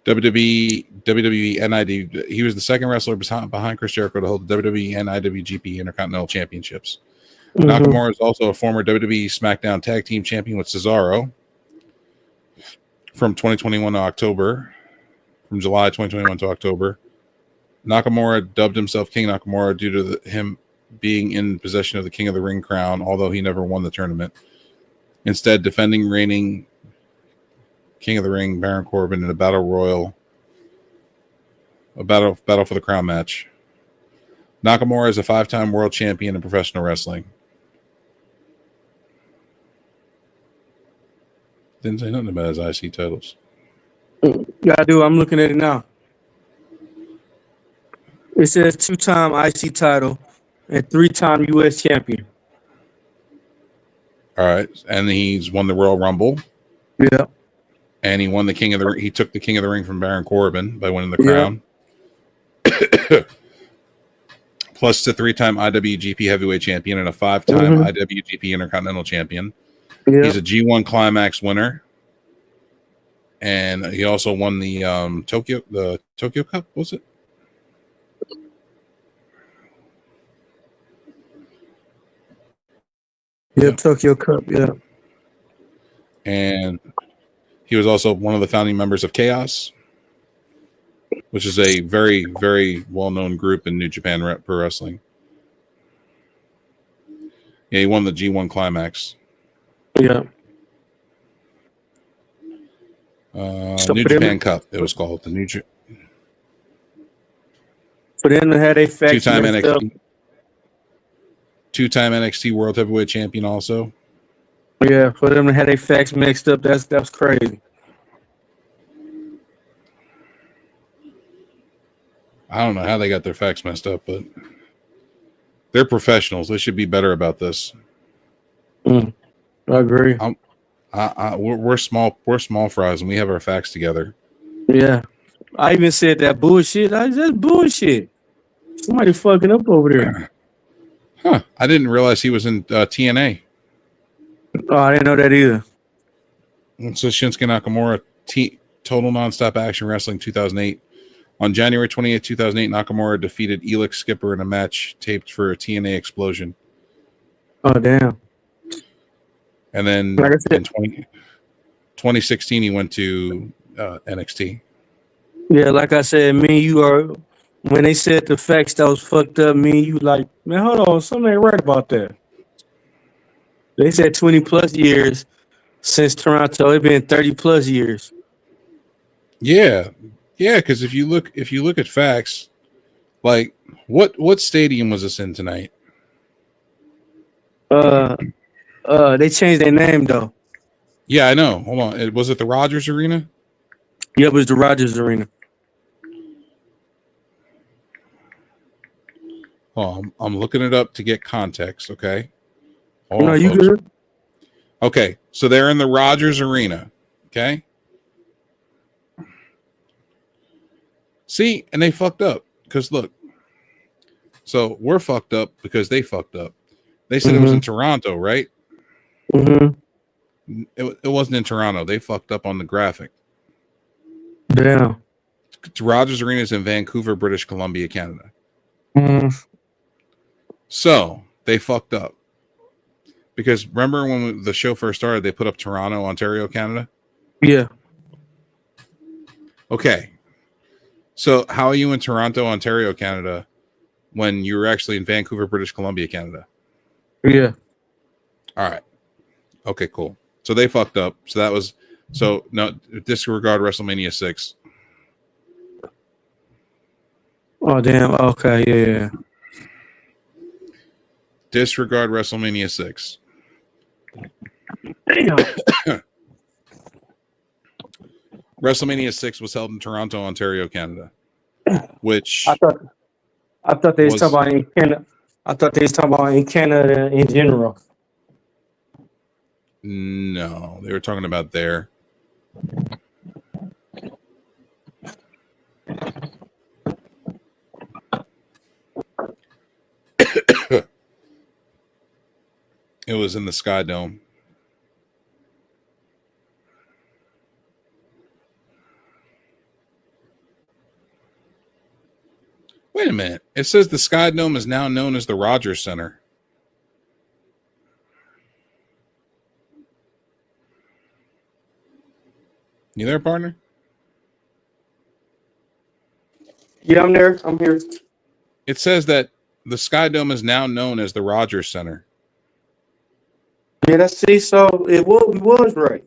WWE NID. He was the second wrestler behind Chris Jericho to hold the WWE and IWGP Intercontinental Championships. Mm-hmm. Nakamura is also a former WWE SmackDown Tag Team Champion with Cesaro from 2021 to October. From July 2021 to October. Nakamura dubbed himself King Nakamura due to him being in possession of the King of the Ring crown, although he never won the tournament. Instead, defending reigning King of the Ring, Baron Corbin, in a battle for the crown match. Nakamura is a 5-time world champion in professional wrestling. Didn't say nothing about his IC titles. Yeah, I do. I'm looking at it now. It says 2-time IC title, and 3-time U.S. champion. All right, and he's won the Royal Rumble, Yeah, and he won the King of the Ring. He took the King of the Ring from Baron Corbin by winning the yeah. crown. Plus the 3-time IWGP Heavyweight Champion and a 5-time IWGP Intercontinental Champion. Yeah. He's a G1 Climax winner, and he also won the Tokyo Cup. Was it? Yep, Tokyo Cup, yeah. And he was also one of the founding members of Chaos, which is a very, very well-known group in New Japan Pro Wrestling. Yeah, he won the G1 Climax. Yeah. New Japan Cup, it was called. The New For them to have a facts two-time mixed up. NXT, two-time NXT World Heavyweight Champion also. Yeah, for them to have their facts mixed up, that's crazy. I don't know how they got their facts messed up, but they're professionals. They should be better about this. I agree. We're small fries, and we have our facts together. Yeah, I even said that bullshit. That's bullshit. Somebody fucking up over there. Huh? I didn't realize he was in TNA. Oh, I didn't know that either. So Shinsuke Nakamura, Total Nonstop Action Wrestling 2008. On January 28, 2008, Nakamura defeated Elix Skipper in a match taped for a TNA Explosion. Oh, damn. And then like in 2016, he went to NXT. Yeah, like I said, me and you are, when they said the facts that was fucked up, me and you like, man, hold on, something ain't right about that. They said 20 plus years since Toronto. It's been 30 plus years. Yeah, because if you look at facts, like what stadium was this in tonight? They changed their name though. Yeah, I know. Hold on, was it the Rogers Arena? Yep, it was the Rogers Arena. Oh, I'm looking it up to get context. Okay. No, you good? Okay, so they're in the Rogers Arena. Okay. See, and they fucked up because look. So we're fucked up because they fucked up. They said it was in Toronto, right? Mm-hmm. It wasn't in Toronto. They fucked up on the graphic. Damn. Rogers Arena is in Vancouver, British Columbia, Canada. Mm. So they fucked up. Because remember when the show first started, they put up Toronto, Ontario, Canada? Yeah. Okay. So how are you in Toronto, Ontario, Canada, when you were actually in Vancouver, British Columbia, Canada? Yeah. All right. Okay, cool. So they fucked up. So no, disregard WrestleMania 6. Oh, damn. Okay, yeah. Disregard WrestleMania 6. Damn. WrestleMania 6 was held in Toronto, Ontario, Canada. Which I thought they was talking about in Canada. I thought they was talking about in Canada in general. No, they were talking about there. It was in the Sky Dome. Wait a minute. It says the Sky Dome is now known as the Rogers Center. You there, partner? Yeah, I'm there. I'm here. It says that the Sky Dome is now known as the Rogers Center. Yeah, that's see. So it was right.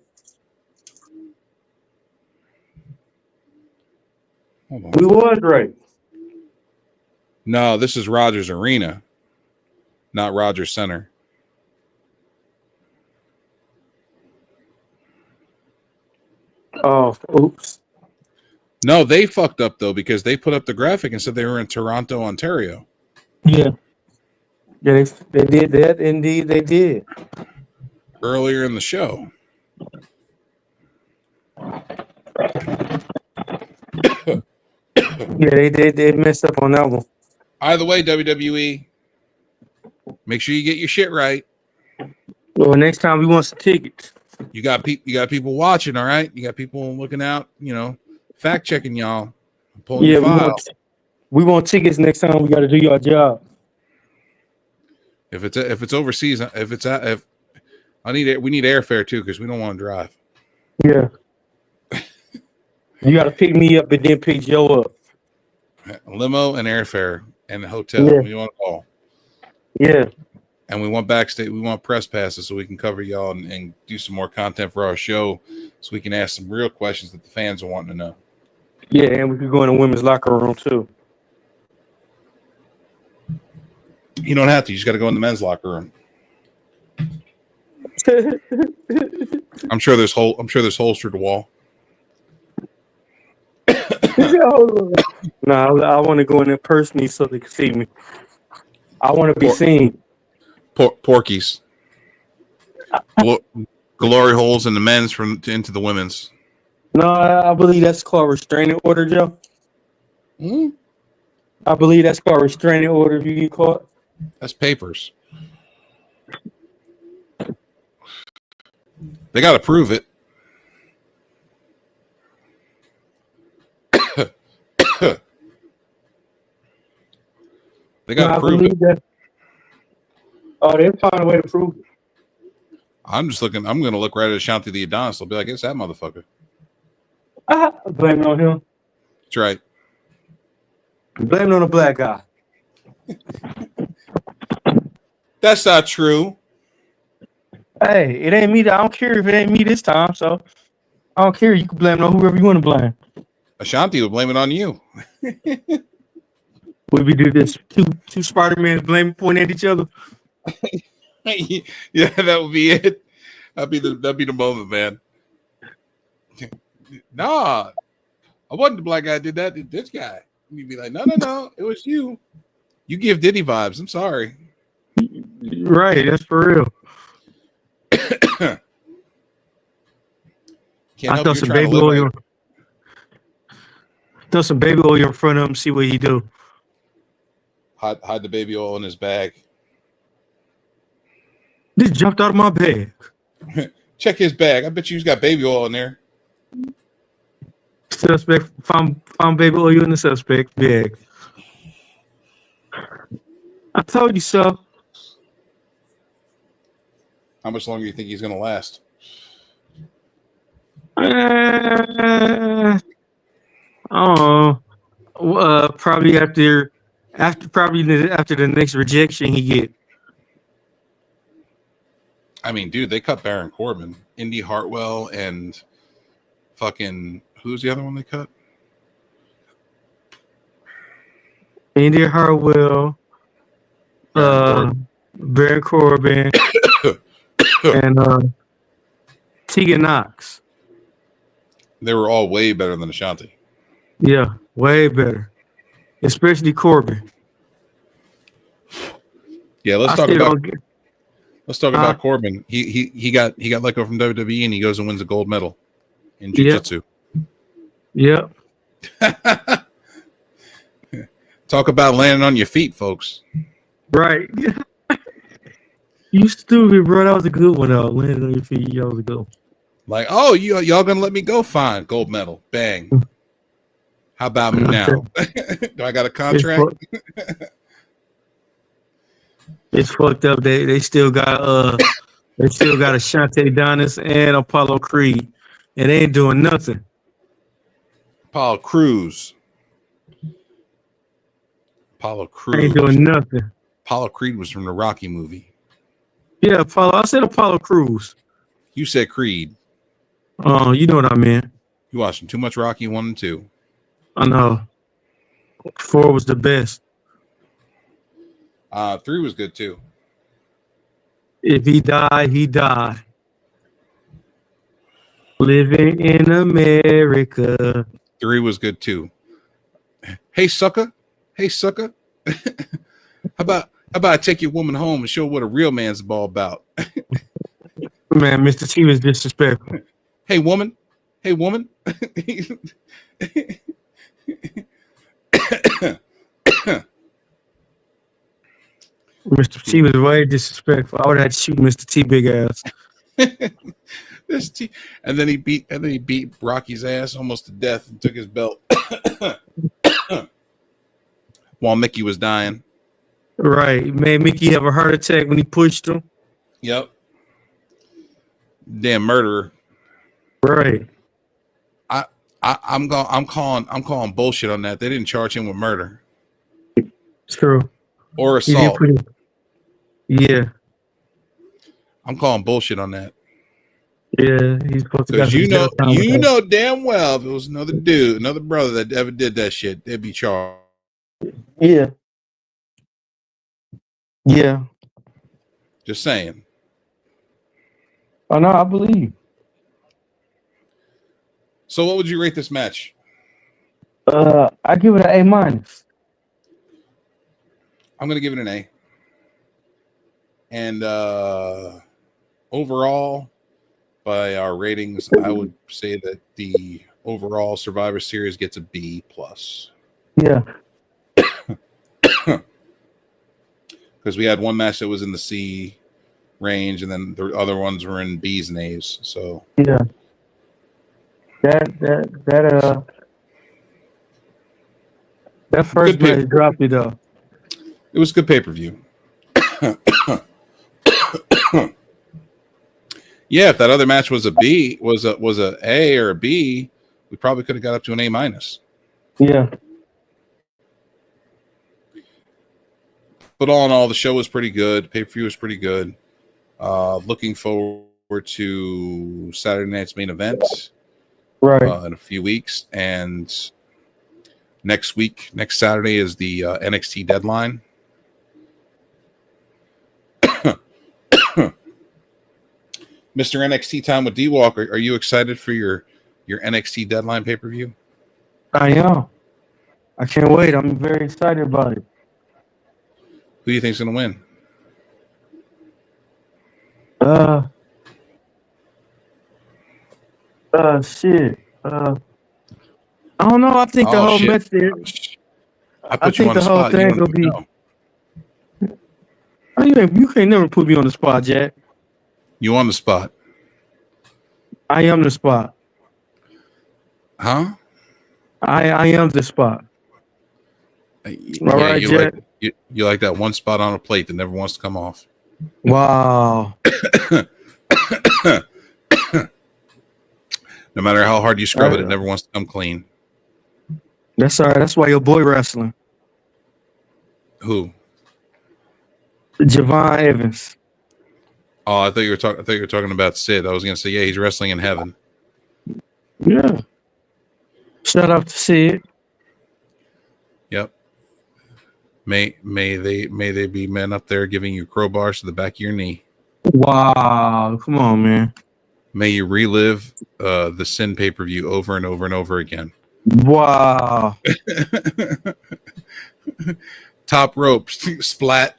Hold on. We was right. No, this is Rogers Arena, not Rogers Center. Oh, oops. No, they fucked up though because they put up the graphic and said they were in Toronto, Ontario. Yeah. Yeah, they did that. Indeed, they did. earlier in the show. Yeah, they messed up on that one. Either way, WWE, make sure you get your shit right. Well, next time we want some tickets. You got people watching, all right? You got people looking out, fact checking y'all, pulling Yeah, your file. we want tickets next time. We got to do your job. If it's overseas, we need airfare too because we don't want to drive. Yeah. You got to pick me up and then pick Joe up. Limo and airfare and the hotel. Yeah. We want it all. Yeah. And we want backstage. We want press passes so we can cover y'all and do some more content for our show, so we can ask some real questions that the fans are wanting to know. Yeah, and we could go in the women's locker room too. You don't have to. You just got to go in the men's locker room. I'm sure there's holes through the wall. No, I want to go in there personally so they can see me. I want to be seen. Porkies. Glory holes in the men's into the women's. No, I believe that's called restraining order, Joe. Mm-hmm. I believe that's called restraining order if you get caught. That's papers. They got to prove it. They got to prove it. That. Oh, they found a way to prove it. I'm going to look right at Ashanti the Adonis. I'll be like, it's that motherfucker. Blame it on him. That's right. Blame it on the black guy. That's not true. Hey, it ain't me. I don't care if it ain't me this time. So I don't care. You can blame it on whoever you want to blame. Ashanti would blame it on you. Would we do this? Two Spider-Mans pointing at each other. Yeah, that would be it. That'd be the moment, man. Nah, I wasn't the black guy that did that. This guy. You'd be like, no, it was you. You give Diddy vibes. I'm sorry. Right, that's for real. I throw some baby oil. Throw some baby oil in front of him. See what he do. Hide the baby oil in his bag. This jumped out of my bag. Check his bag. I bet you he's got baby oil in there. Suspect found baby oil in the suspect bag. I told you so. How much longer do you think he's going to last? I don't know. Probably after the next rejection he get. I mean, dude, they cut Baron Corbin, Indy Hartwell, and fucking who's the other one they cut? Indy Hartwell, Baron Corbin, and Tegan Knox. They were all way better than Ashanti. Yeah, way better, especially Corbin. Yeah, let's talk about Corbin. He got let go from WWE and he goes and wins a gold medal in jiu-jitsu. Yep. Talk about landing on your feet, folks. Right. You stupid, bro. That was a good one, though. Landing on your feet. That was a good one. Like, oh, y'all gonna let me go? Fine. Gold medal. Bang. How about me now? Do I got a contract? It's fucked up. They still got Ashanti Adonis and Apollo Creed, and they ain't doing nothing. Apollo Crews Ain't doing nothing. Apollo Creed was from the Rocky movie. Yeah, Apollo. I said Apollo Crews. You said Creed. Oh, you know what I meant. You watching too much Rocky 1 and 2. I know. 4 was the best. 3 was good too. If he died, he died. Living in America. 3 was good too. Hey sucker. How about about I take your woman home and show her what a real man's all about? Man, Mr. T was disrespectful. Hey, woman. Hey, woman. Mr. T was very disrespectful. I would have had to shoot Mr. T big ass. This T, and then he beat Rocky's ass almost to death and took his belt while Mickey was dying. Right. Made Mickey have a heart attack when he pushed him. Yep. Damn murderer. Right. I'm calling bullshit on that. They didn't charge him with murder. True. Or assault. Yeah. I'm calling bullshit on that. Yeah, he's supposed to. Because you know damn well if it was another brother that ever did that shit, they'd be charged. Yeah. Yeah. Just saying. Oh no, I believe. So, what would you rate this match? I give it an A-. I'm gonna give it an A. And overall, by our ratings, I would say that the overall Survivor Series gets a B+. Yeah. Because we had one match that was in the C range, and then the other ones were in B's and A's. So yeah, that first match dropped it though. It was a good pay-per-view. Yeah, if that other match was a B, was a A or a B, we probably could have got up to an A-. Yeah. But all in all, the show was pretty good. Pay-per-view was pretty good. Looking forward to Saturday night's main event, right, in a few weeks. And next Saturday is the NXT deadline. Mr. NXT Time with D-Walk, are you excited for your NXT deadline pay-per-view? I am. I can't wait. I'm very excited about it. Who do you think's going to win? Shit. I don't know. I think the whole match there. I think the whole thing will be. You can't never put me on the spot, Jack. You on the spot? I am the spot. Huh? I am the spot. Yeah, right, Jack. You like that one spot on a plate that never wants to come off. Wow. No matter how hard you scrub it, it never wants to come clean. That's all right. That's why your boy wrestling. Who? Javon Evans. Oh, I thought you were talking about Sid. I was going to say, yeah, he's wrestling in heaven. Yeah. Shout out to Sid. Yep. May they be men up there giving you crowbars to the back of your knee. Wow. Come on, man. May you relive the Sin pay-per-view over and over and over again. Wow. Top rope splat.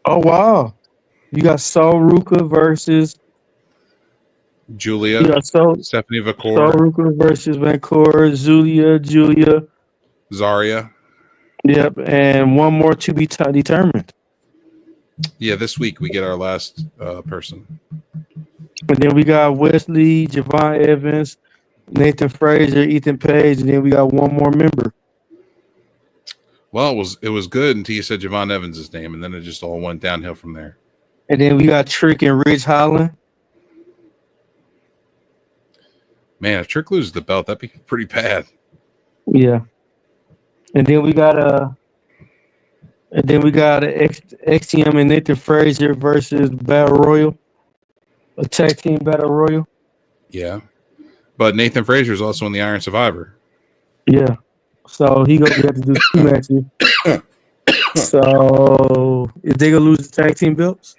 Oh wow. You got Sol Ruka versus Julia. You got Stephanie Vacour. Sol Ruka versus Vacour, Julia. Zarya. Yep, and one more to be determined. Yeah, this week we get our last person. And then we got Wesley, Javon Evans, Nathan Frazier, Ethan Page, and then we got one more member. Well, it was good until you said Javon Evans' name, and then it just all went downhill from there. And then we got Trick and Ridge Holland. Man, if Trick loses the belt, that'd be pretty bad. Yeah. And then we got XTM and Nathan Frazier versus Battle Royal. A tag team Battle Royal. Yeah. But Nathan Frazier is also in the Iron Survivor. Yeah. So he gonna have to do 2 matches. So is they gonna lose the tag team belts?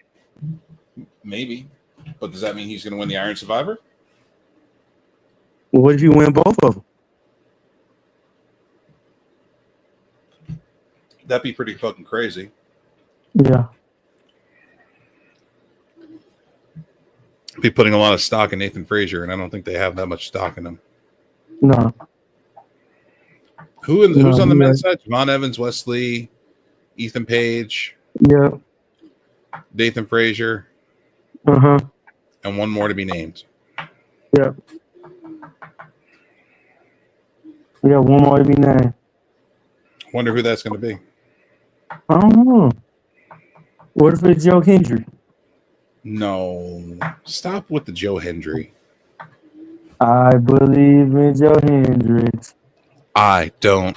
Maybe. But does that mean he's gonna win the Iron Survivor? Well, what if you win both of them? That'd be pretty fucking crazy. Yeah. Be putting a lot of stock in Nathan Frazier, and I don't think they have that much stock in him. No. Who's on the men's side? Javon Evans, Wesley, Ethan Page. Yeah. Nathan Frazier. Uh-huh. And one more to be named. Yeah. We got one more to be named. Wonder who that's going to be. I don't know. What if it's Joe Hendry? No. Stop with the Joe Hendry. I believe in Joe Hendricks. I don't.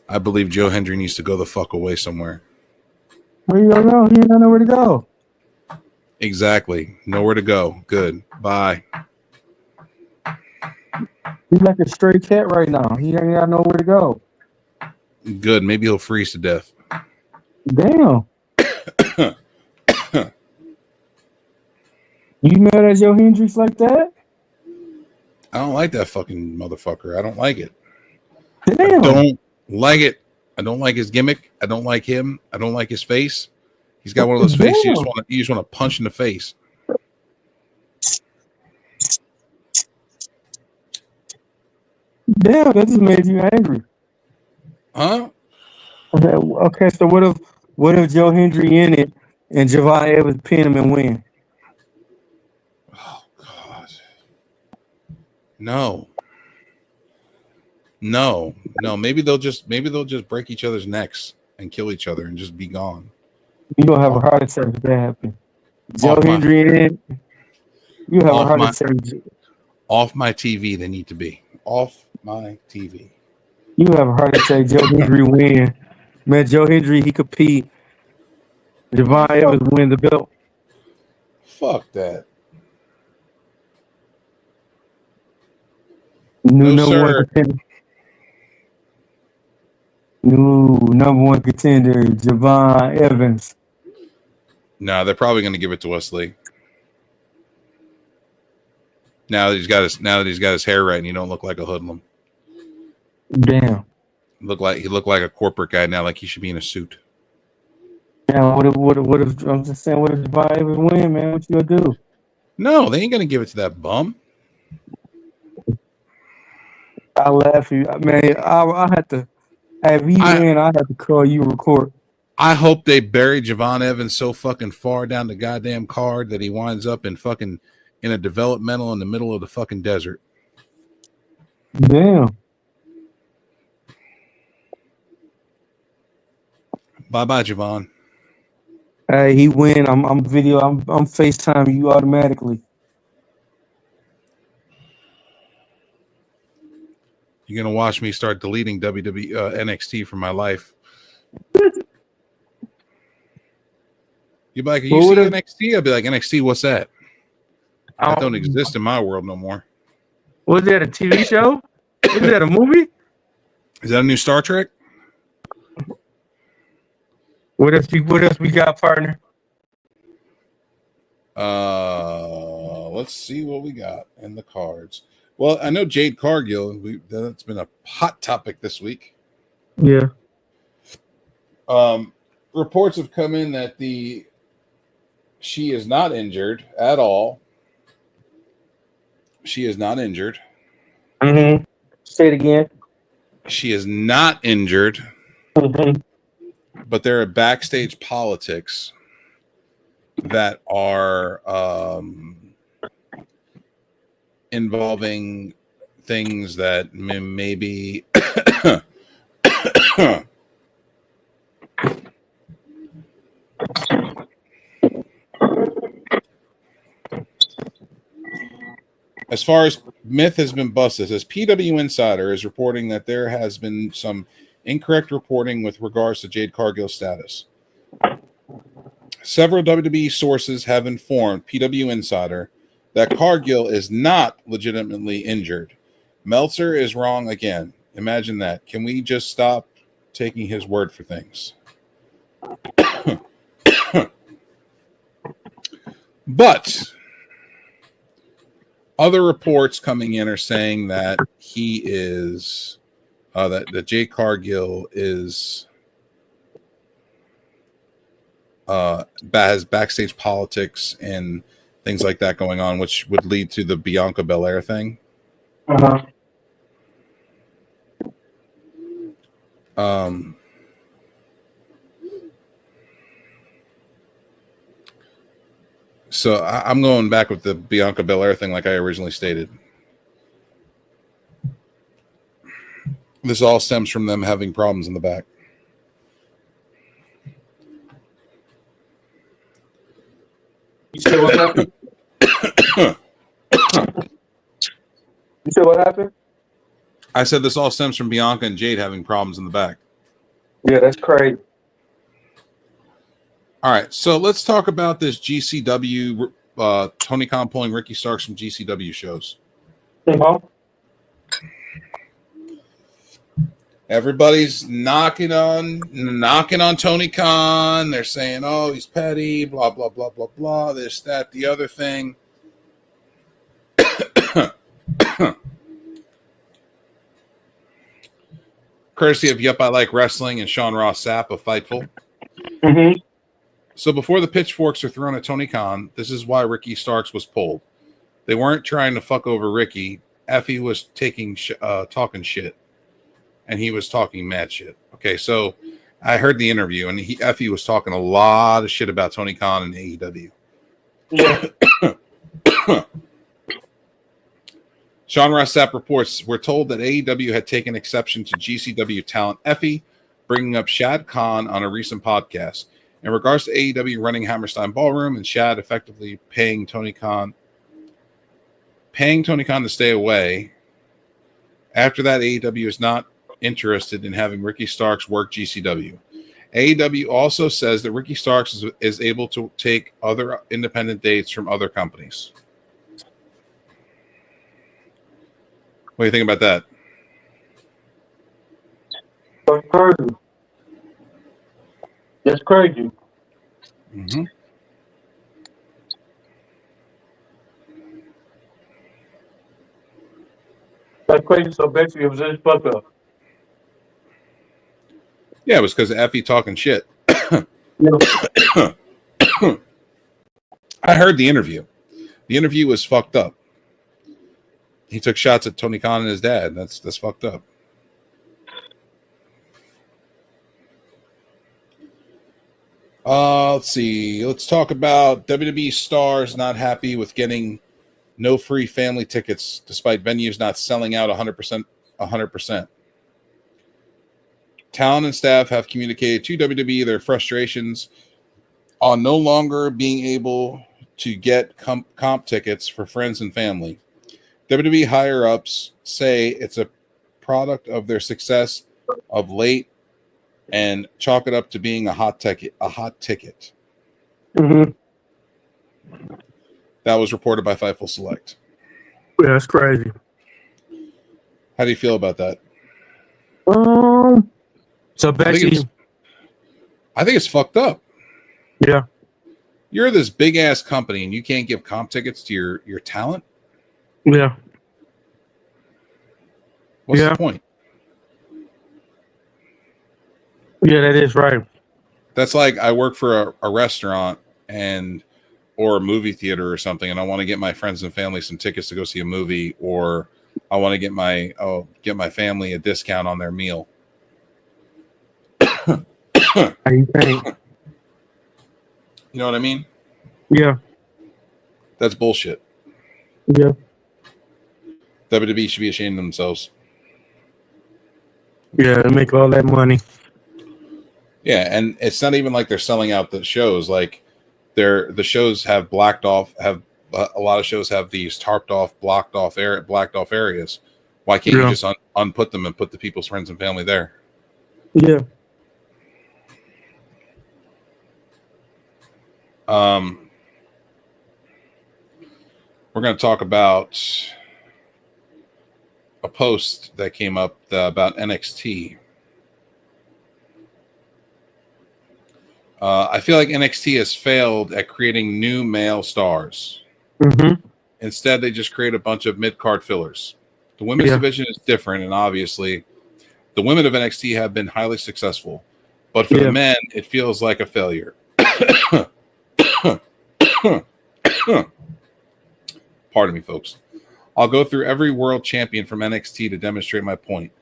I believe Joe Hendry needs to go the fuck away somewhere. Where you gonna go? He ain't got nowhere to go. Exactly. Nowhere to go. Good. Bye. He's like a stray cat right now. He ain't got nowhere to go. Good. Maybe he'll freeze to death. Damn. You mad at Joe Hendricks like that? I don't like that fucking motherfucker. I don't like it. Damn. I don't like it. I don't like his gimmick. I don't like him. I don't like his face. He's got one of those faces you just want to punch in the face. Damn, that just made you angry. Huh? Okay, so what if Joe Hendry in it and Javon Evans pin him and win? Oh God. No. Maybe they'll just break each other's necks and kill each other and just be gone. You gonna have a heart attack if that happens. Joe Hendry in it. You have a heart attack. Off my TV, they need to be. Off my TV. You have a heart attack. Joe Hendry win. Man, Joe Hendry, he compete. Javon Evans win the belt. Fuck that. New number one contender, Javon Evans. No, they're probably going to give it to Wesley. Now that he's got his hair right and you don't look like a hoodlum. Damn. He looked like a corporate guy now, like he should be in a suit. Now what if I'm just saying, what if Javon Evans win, man? What you gonna do? No, they ain't gonna give it to that bum. I laugh at you, man. I had to. If he win, I have to call you record. I hope they bury Javon Evans so fucking far down the goddamn card that he winds up in a developmental in the middle of the fucking desert. Damn. Bye, Javon. Hey, he win. I'm FaceTime you automatically. You're gonna watch me start deleting WWE NXT from my life. You'd be like, "Are you see NXT?" I'd be like, "NXT, what's that?" That don't exist in my world no more. Was that a TV show? Is that a movie? Is that a new Star Trek? What else we got, partner? Let's see what we got in the cards. Well, I know Jade Cargill. That's been a hot topic this week. Yeah. Reports have come in that she is not injured at all. She is not injured. Mm-hmm. Say it again. She is not injured. Mm-hmm. But there are backstage politics that are involving things that maybe as far as myth has been busted, as PW Insider is reporting that there has been some incorrect reporting with regards to Jade Cargill's status. Several WWE sources have informed PW Insider that Cargill is not legitimately injured. Meltzer is wrong again. Imagine that. Can we just stop taking his word for things? But other reports coming in are saying that he is that Jade Cargill is has backstage politics and things like that going on, which would lead to the Bianca Belair thing. Uh-huh. So I'm going back with the Bianca Belair thing, like I originally stated. This all stems from them having problems in the back. You said what happened? You said what happened? I said this all stems from Bianca and Jade having problems in the back. Yeah, that's crazy. All right, so let's talk about this GCW. Tony Khan pulling Ricky Starks from GCW shows. Uh-huh. Everybody's knocking on Tony Khan. They're saying, "Oh, he's petty." Blah blah blah blah blah. This, that, the other thing. Courtesy of Yup, I Like Wrestling and Sean Ross Sapp of Fightful. Mm-hmm. So before the pitchforks are thrown at Tony Khan, this is why Ricky Starks was pulled. They weren't trying to fuck over Ricky. Effie was talking shit, and he was talking mad shit. Okay, so I heard the interview, and Effie was talking a lot of shit about Tony Khan and AEW. Yeah. Sean Ross Sapp reports, we're told that AEW had taken exception to GCW talent Effie bringing up Shad Khan on a recent podcast. In regards to AEW running Hammerstein Ballroom and Shad effectively paying Tony Khan to stay away. After that, AEW is not interested in having Ricky Starks work GCW. AEW also says that Ricky Starks is able to take other independent dates from other companies. What do you think about that? That's crazy. That's crazy. Mm-hmm. That's crazy. So basically, it was just fucked up. Yeah, it was because of Effie talking shit. Yeah. I heard the interview. The interview was fucked up. He took shots at Tony Khan and his dad. That's fucked up. Let's see. Let's talk about WWE stars not happy with getting no free family tickets despite venues not selling out 100%. Talent and staff have communicated to WWE their frustrations on no longer being able to get comp tickets for friends and family. WWE higher-ups say it's a product of their success of late and chalk it up to being a hot ticket. Mm-hmm. That was reported by Fightful Select. Yeah, that's crazy. How do you feel about that? So basically, I think it's fucked up. yeah. You're this big ass company and you can't give comp tickets to your talent. Yeah. What's the point? Yeah, that is right. That's like I work for a restaurant or a movie theater or something, and I want to get my friends and family some tickets to go see a movie, or I want to get my family a discount on their meal. How you think? You know what I mean? Yeah. That's bullshit. Yeah. WWE should be ashamed of themselves. Yeah, they make all that money. Yeah, and it's not even like they're selling out the shows. Like the shows have blacked off. Have a lot of shows have these tarped off, blacked off areas. Why can't you just unput them and put the people's friends and family there? Yeah. We're going to talk about a post that came up about NXT. I feel like NXT has failed at creating new male stars. Mm-hmm. Instead, they just create a bunch of mid-card fillers. The women's division is different, and obviously The women of NXT have been highly successful, but for the men, it feels like a failure. Pardon me, folks. I'll go through every world champion from NXT to demonstrate my point.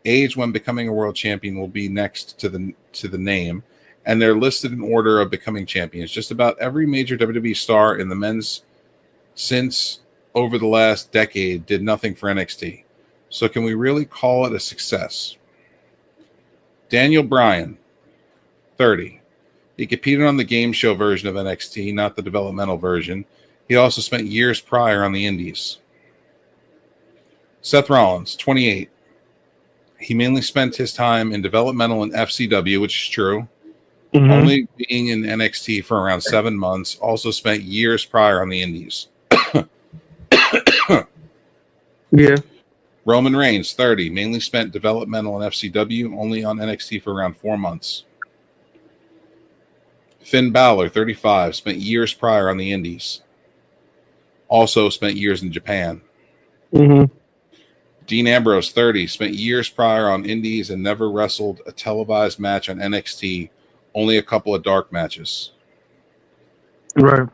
Age when becoming a world champion will be next to the name, and they're listed in order of becoming champions. Just about every major WWE star in the men's since over the last decade did nothing for NXT. So can we really call it a success? Daniel Bryan, 30. He competed on the game show version of NXT, not the developmental version. He also spent years prior on the indies. Seth Rollins, 28. He mainly spent his time in developmental and FCW, which is true. Mm-hmm. Only being in NXT for around 7 months. Also spent years prior on the indies. Yeah. Roman Reigns, 30. Mainly spent developmental and FCW, only on NXT for around 4 months. Finn Balor, 35. Spent years prior on the indies. Also spent years in Japan. Mm-hmm. Dean Ambrose, 30. Spent years prior on indies and never wrestled a televised match on NXT. Only a couple of dark matches. Right.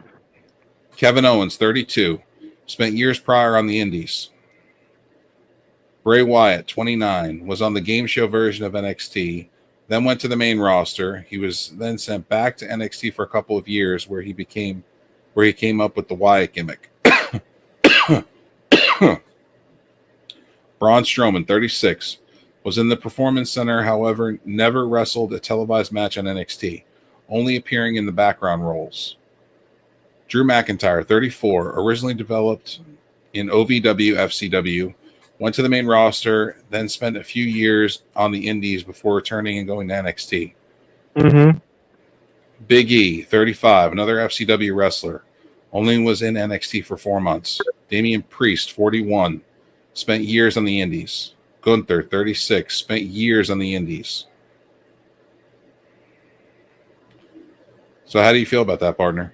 Kevin Owens, 32. Spent years prior on the indies. Bray Wyatt, 29. Was on the game show version of NXT. Then went to the main roster. He was then sent back to NXT for a couple of years where he came up with the Wyatt gimmick. Braun Strowman, 36. Was in the Performance Center, however, never wrestled a televised match on NXT, only appearing in the background roles. Drew McIntyre, 34. Originally developed in OVW, FCW. Went to the main roster, then spent a few years on the indies before returning and going to NXT. Mm-hmm. Big E, 35. Another FCW wrestler. Only was in NXT for 4 months. Damian Priest, 41. Spent years on the indies. Gunther, 36. Spent years on the indies. So how do you feel about that, partner?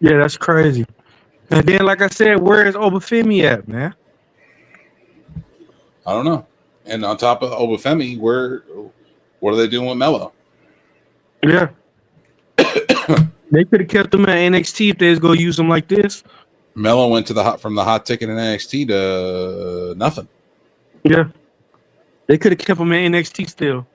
Yeah, that's crazy. And then, like I said, where is Obafemi at, man? I don't know. And on top of Obafemi, what are they doing with Melo? Yeah. They could have kept him at NXT if they was going to use him like this. Melo went to from the hot ticket in NXT to nothing. Yeah. They could have kept him at NXT still.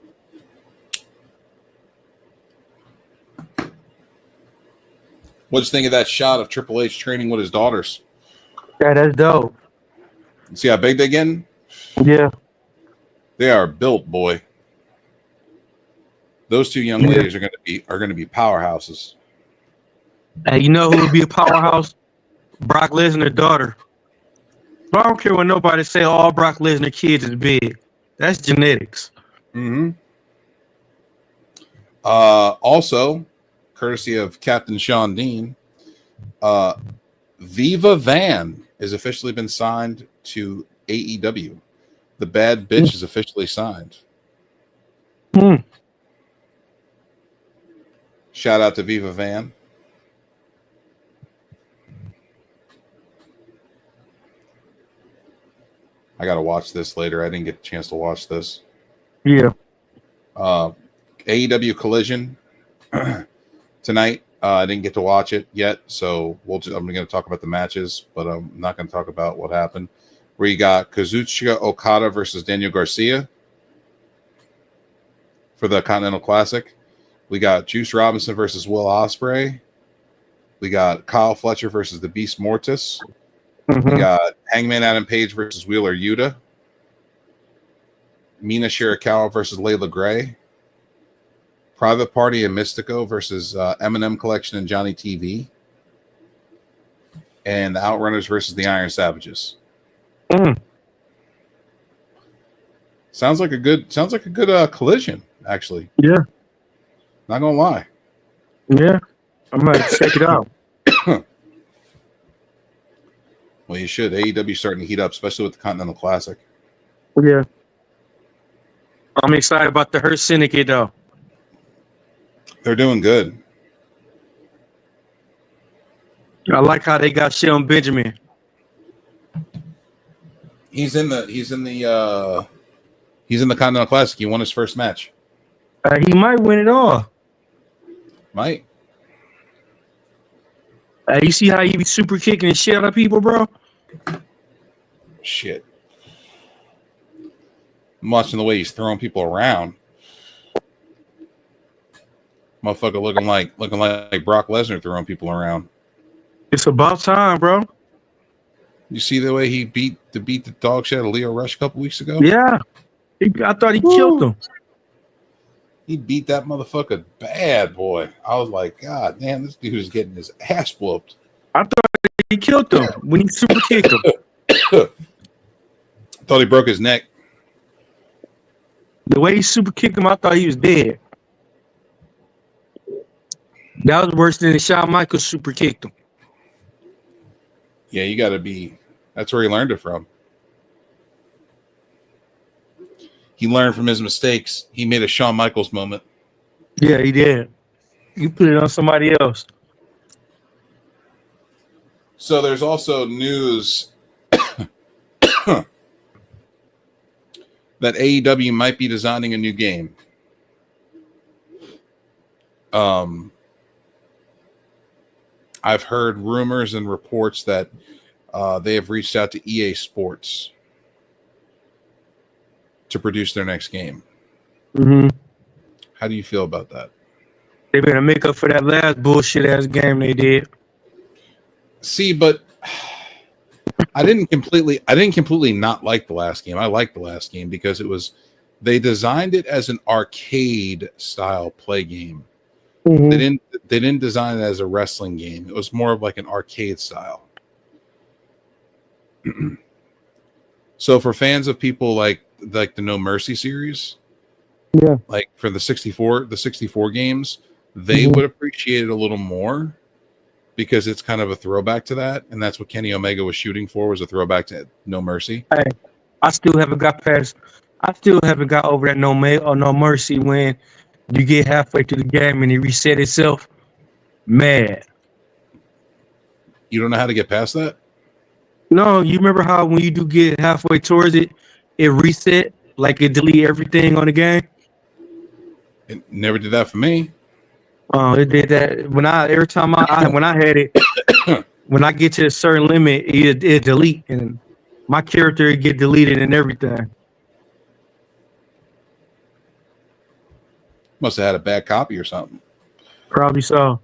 What'd you think of that shot of Triple H training with his daughters? Yeah, that's dope. See how big they're getting? Yeah. They are built, boy. Those two young ladies are going to be powerhouses. Hey, you know who would be a powerhouse? Brock Lesnar's daughter. But I don't care what nobody say. All Brock Lesnar kids is big. That's genetics. Mm-hmm. Also, courtesy of Captain Sean Dean, Viva Van has officially been signed to AEW. The bad bitch is officially signed. Shout out to Viva Van. I got to watch this later. I didn't get a chance to watch this. Yeah. AEW Collision tonight. I didn't get to watch it yet, so I'm going to talk about the matches, but I'm not going to talk about what happened. Where you got Kazuchika Okada versus Daniel Garcia for the Continental Classic. We got Juice Robinson versus Will Ospreay. We got Kyle Fletcher versus the Beast Mortis. Mm-hmm. We got Hangman Adam Page versus Wheeler Yuta. Mina Shirakawa versus Layla Gray. Private Party and Mystico versus Eminem Collection and Johnny TV. And the Outrunners versus the Iron Savages. Sounds like a good collision, actually. Yeah. Not gonna lie. Yeah. I might check it out. Well, you should. AEW starting to heat up, especially with the Continental Classic. Yeah. I'm excited about the Hurt Syndicate, though. They're doing good. I like how they got Shelton Benjamin. He's in the He's in the Continental Classic. He won his first match. He might win it all. Might. You see how he be super kicking the shit out of people, bro? Shit. I'm watching the way he's throwing people around. Motherfucker looking like Brock Lesnar throwing people around. It's about time, bro. You see the way he beat the dog shit out of Leo Rush a couple weeks ago? Yeah. I thought he killed him. He beat that motherfucker bad, boy. I was like, God damn, this dude is getting his ass whooped. I thought he killed him when he super kicked him. Thought he broke his neck. The way he super kicked him, I thought he was dead. That was worse than the Shawn Michaels super kicked him. Yeah, you got to be. That's where he learned it from. He learned from his mistakes. He made a Shawn Michaels moment. Yeah, he did. You put it on somebody else. So there's also news that AEW might be designing a new game. I've heard rumors and reports that they have reached out to EA Sports to produce their next game. Mm-hmm. How do you feel about that? They better make up for that last bullshit ass game they did. See, but I didn't completely not like the last game. I liked the last game because they designed it as an arcade style play game. Mm-hmm. They didn't design it as a wrestling game. It was more of like an arcade style. So for fans of people like the No Mercy series, yeah, like for the 64 games, they would appreciate it a little more because it's kind of a throwback to that, and that's what Kenny Omega was shooting for, was a throwback to No Mercy. Hey, I still haven't got over that No Mercy when you get halfway through the game and it reset itself. Mad. You don't know how to get past that? No, you remember how when you do get halfway towards it, it reset, like it delete everything on the game? It never did that for me. Oh, it did that when I had it. When I get to a certain limit, it delete and my character get deleted and everything. Must have had a bad copy or something. Probably so.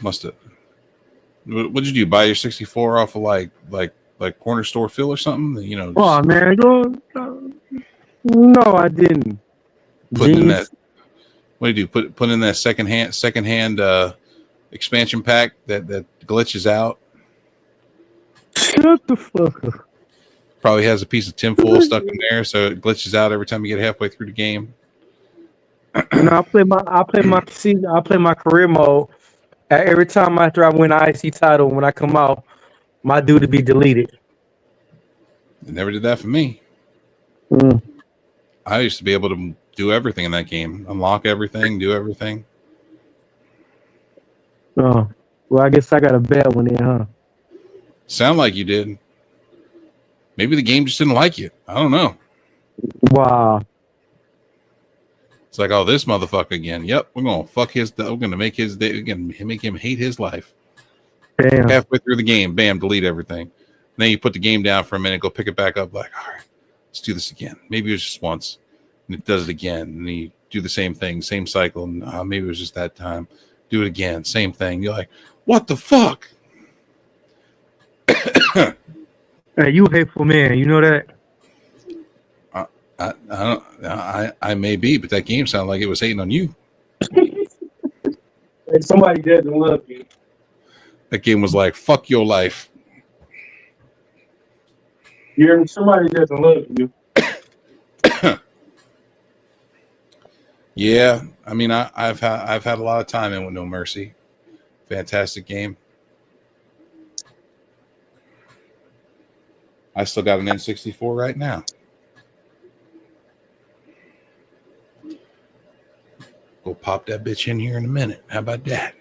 Must have. What did you do? Buy your 64 off of like corner store Phil or something? You know. Oh man, no, I didn't. Putting in that. What do you do? Put in that second hand expansion pack that glitches out. Shut the fuck up. Probably has a piece of tinfoil stuck in there, so it glitches out every time you get halfway through the game. No, I play my career mode. Every time after I win an IC title, when I come out, my dude to be deleted. It never did that for me. I used to be able to do everything in that game, unlock everything, do everything. Oh, well, I guess I got a bad one there, huh? Sound like you did. Maybe the game just didn't like you. I don't know. Wow. It's like, oh, this motherfucker again. Yep, we're gonna fuck his. We're gonna make his day. We're gonna make him hate his life. Damn. Halfway through the game, bam, delete everything. Then you put the game down for a minute, go pick it back up. Like, all right, let's do this again. Maybe it was just once, and it does it again, and you do the same thing, same cycle. And maybe it was just that time. Do it again, same thing. You're like, what the fuck? Hey, you a hateful man. You know that? I don't. I may be, but that game sounded like it was hating on you. Hey, somebody doesn't love you. That game was like, fuck your life. You hear me? Somebody doesn't love you. Yeah, I mean, I've had a lot of time in with No Mercy. Fantastic game. I still got an N64 right now. Go pop that bitch in here in a minute. How about that?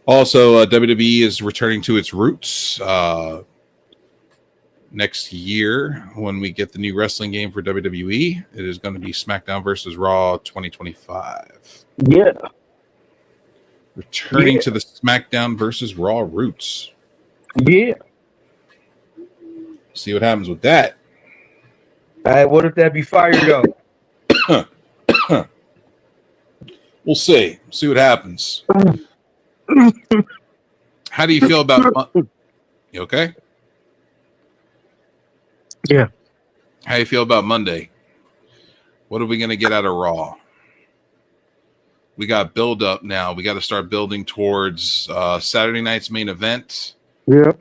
Also, WWE is returning to its roots next year when we get the new wrestling game for WWE. It is going to be SmackDown versus Raw 2025. Yeah. Returning to the SmackDown versus Raw roots. Yeah. See what happens with that. All right, what if that be fire though? We'll see. See what happens. How do you feel about? You okay? Yeah. How do you feel about Monday? What are we going to get out of Raw? We got build up now. We got to start building towards Saturday night's main event. Yeah.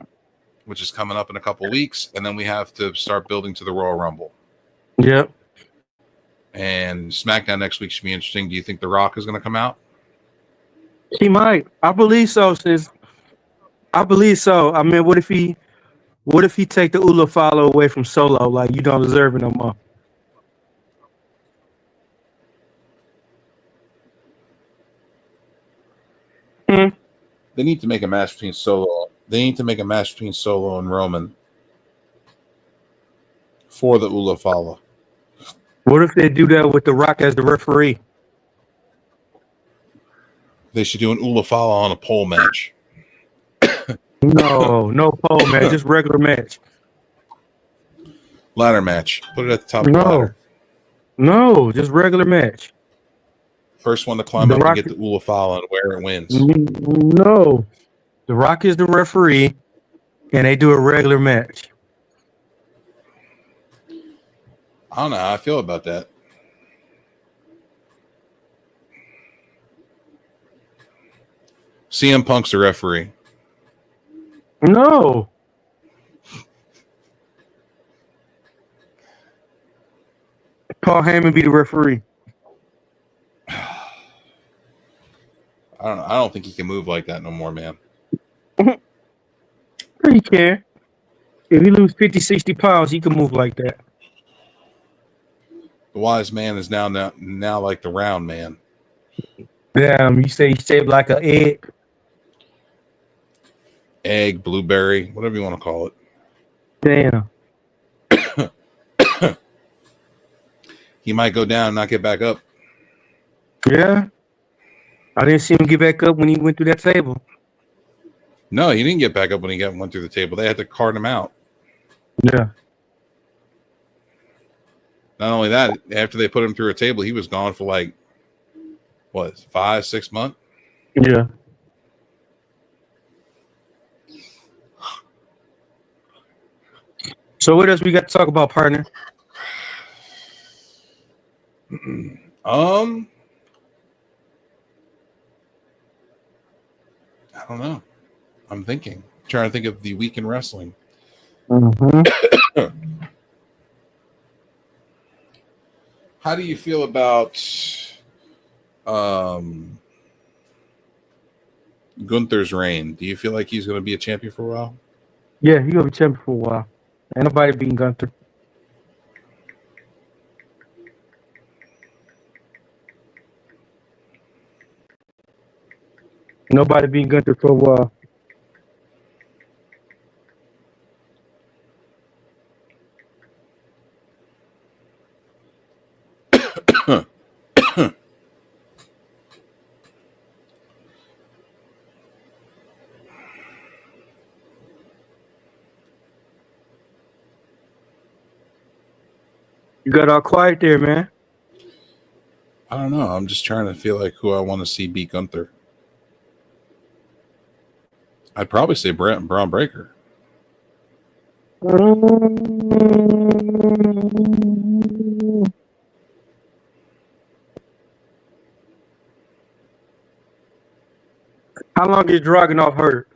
Which is coming up in a couple weeks, and then we have to start building to the Royal Rumble. Yep. And SmackDown next week should be interesting. Do you think The Rock is going to come out? He might. I believe so, sis. I believe so. I mean, what if he take the Ula follow away from Solo? Like, you don't deserve it no more. They need to make a match between Solo. They need to make a match between Solo and Roman for the Ula follow. What if they do that with The Rock as the referee? They should do an Ula follow on a pole match. No pole match, just regular match. Ladder match. Put it at the top of the ladder. No, just regular match. First one to climb up and get the Ula follow and where it wins. No. The Rock is the referee, and they do a regular match. I don't know how I feel about that. CM Punk's the referee. No. Paul Heyman be the referee. I don't know. I don't think he can move like that no more, man. He can. If he lose 50, 60 pounds, he can move like that. The wise man is now like the round man. Damn, you say he's shaped like an egg. Egg, blueberry, whatever you want to call it. Damn. He might go down and not get back up. Yeah. I didn't see him get back up when he went through that table. No, he didn't get back up when he went through the table. They had to cart him out. Yeah. Not only that, after they put him through a table, he was gone for like, what, 5-6 months? Yeah. So what else we got to talk about, partner? I don't know. I'm trying to think of the week in wrestling. Mm-hmm. How do you feel about Gunther's reign? Do you feel like he's going to be a champion for a while? Yeah, he's going to be champion for a while. Ain't nobody beating Gunther. Nobody beating Gunther for a while. You got all quiet there, man. I don't know. I'm just trying to feel like who I want to see beat Gunther. I'd probably say Braun Breaker. How long is Dragunov hurt?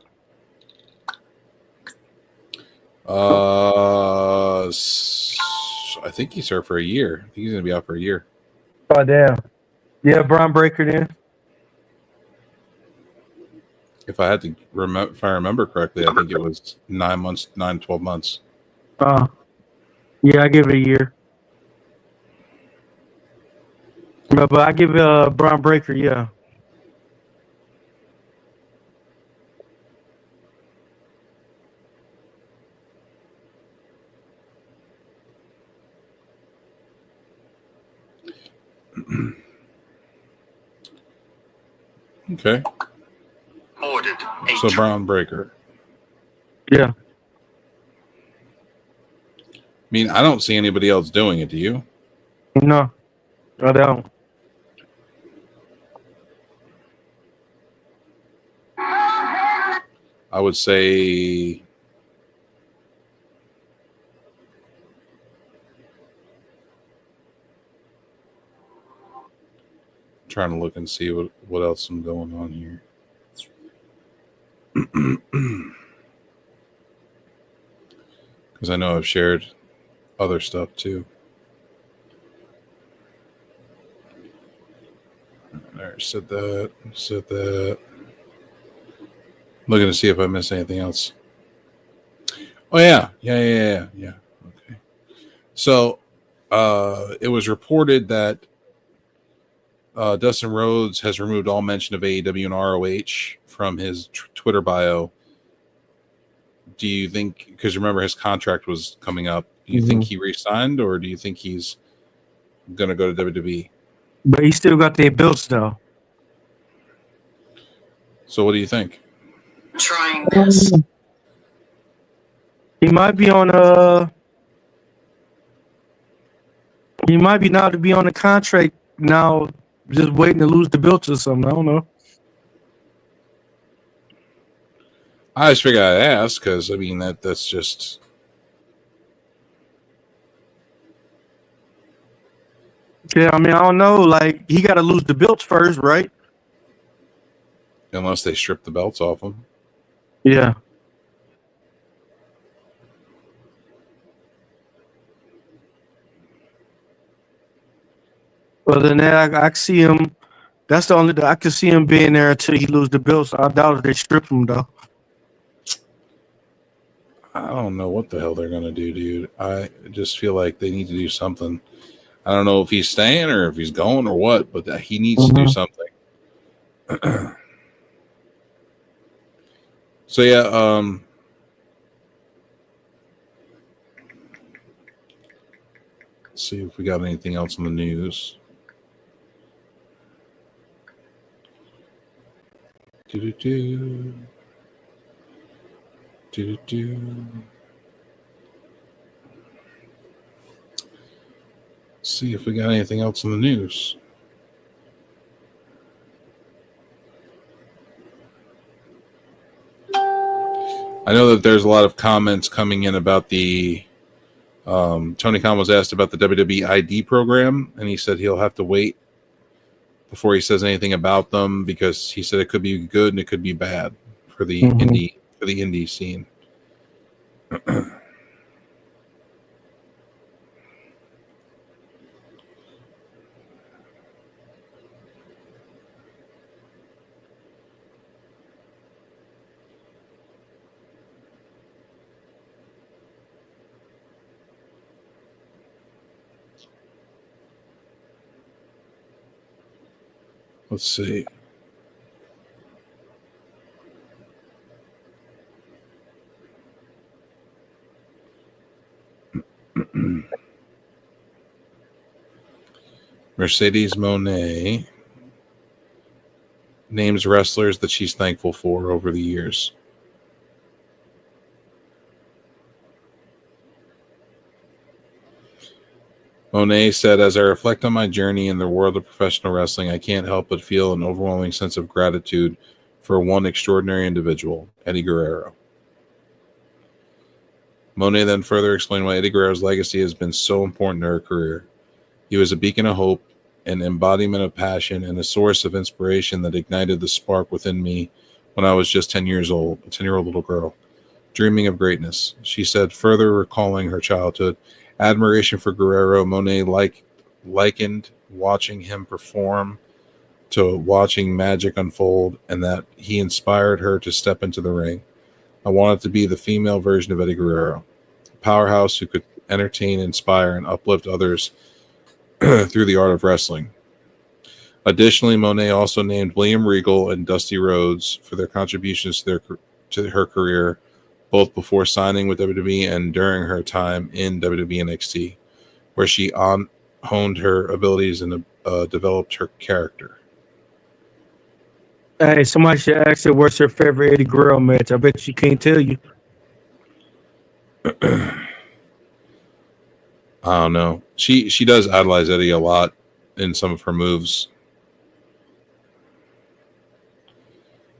I think he's hurt for a year. I think he's going to be out for a year. Oh, damn. Yeah, Braun Breaker then. If I remember correctly, I think it was 12 months. Yeah, I give it a year. But I give Braun Breaker, yeah. Okay. Ordered. So Brown Breaker. Yeah. I mean, I don't see anybody else doing it. Do you? No, I don't. I would say trying to look and see what else is going on here. Because I know I've shared other stuff too. There, said that. Looking to see if I missed anything else. Oh yeah. Okay. So it was reported that Dustin Rhodes has removed all mention of AEW and ROH from his Twitter bio. Do you think, because remember his contract was coming up, do you think he re-signed, or do you think he's going to go to WWE? But he still got their belts though. So what do you think? Trying this. He might be on he might be now to be on a contract now, just waiting to lose the belts or something. I don't know. I just figured I'd ask because I mean that's just. Yeah, I mean, I don't know. Like, he got to lose the belts first, right? Unless they strip the belts off him. Yeah. Well, then I can see him. That's the only I can see him being there until he lose the belts. I doubt if they strip him though. I don't know what the hell they're gonna do, dude. I just feel like they need to do something. I don't know if he's staying or if he's going or what, but he needs to do something. So yeah, let's see if we got anything else in the news. See if we got anything else in the news. I know that there's a lot of comments coming in about the Tony Khan was asked about the WWE ID program, and he said he'll have to wait before he says anything about them because he said it could be good and it could be bad for the indie scene. Let's see. Mercedes Moné names wrestlers that she's thankful for over the years. Monet said, as I reflect on my journey in the world of professional wrestling, I can't help but feel an overwhelming sense of gratitude for one extraordinary individual, Eddie Guerrero. Monet then further explained why Eddie Guerrero's legacy has been so important to her career. He was a beacon of hope, an embodiment of passion, and a source of inspiration that ignited the spark within me when I was just 10 years old, a 10-year-old little girl, dreaming of greatness. She said, further recalling her childhood, admiration for Guerrero, Monet likened watching him perform to watching magic unfold, and that he inspired her to step into the ring. I wanted to be the female version of Eddie Guerrero, a powerhouse who could entertain, inspire, and uplift others through the art of wrestling. Additionally, Monet also named William Regal and Dusty Rhodes for their contributions to her career, both before signing with WWE and during her time in WWE NXT, where she honed her abilities in developed her character. Hey, somebody should ask her what's her favorite Eddie Guerrero match. I bet she can't tell you. I don't know. She does idolize Eddie a lot in some of her moves.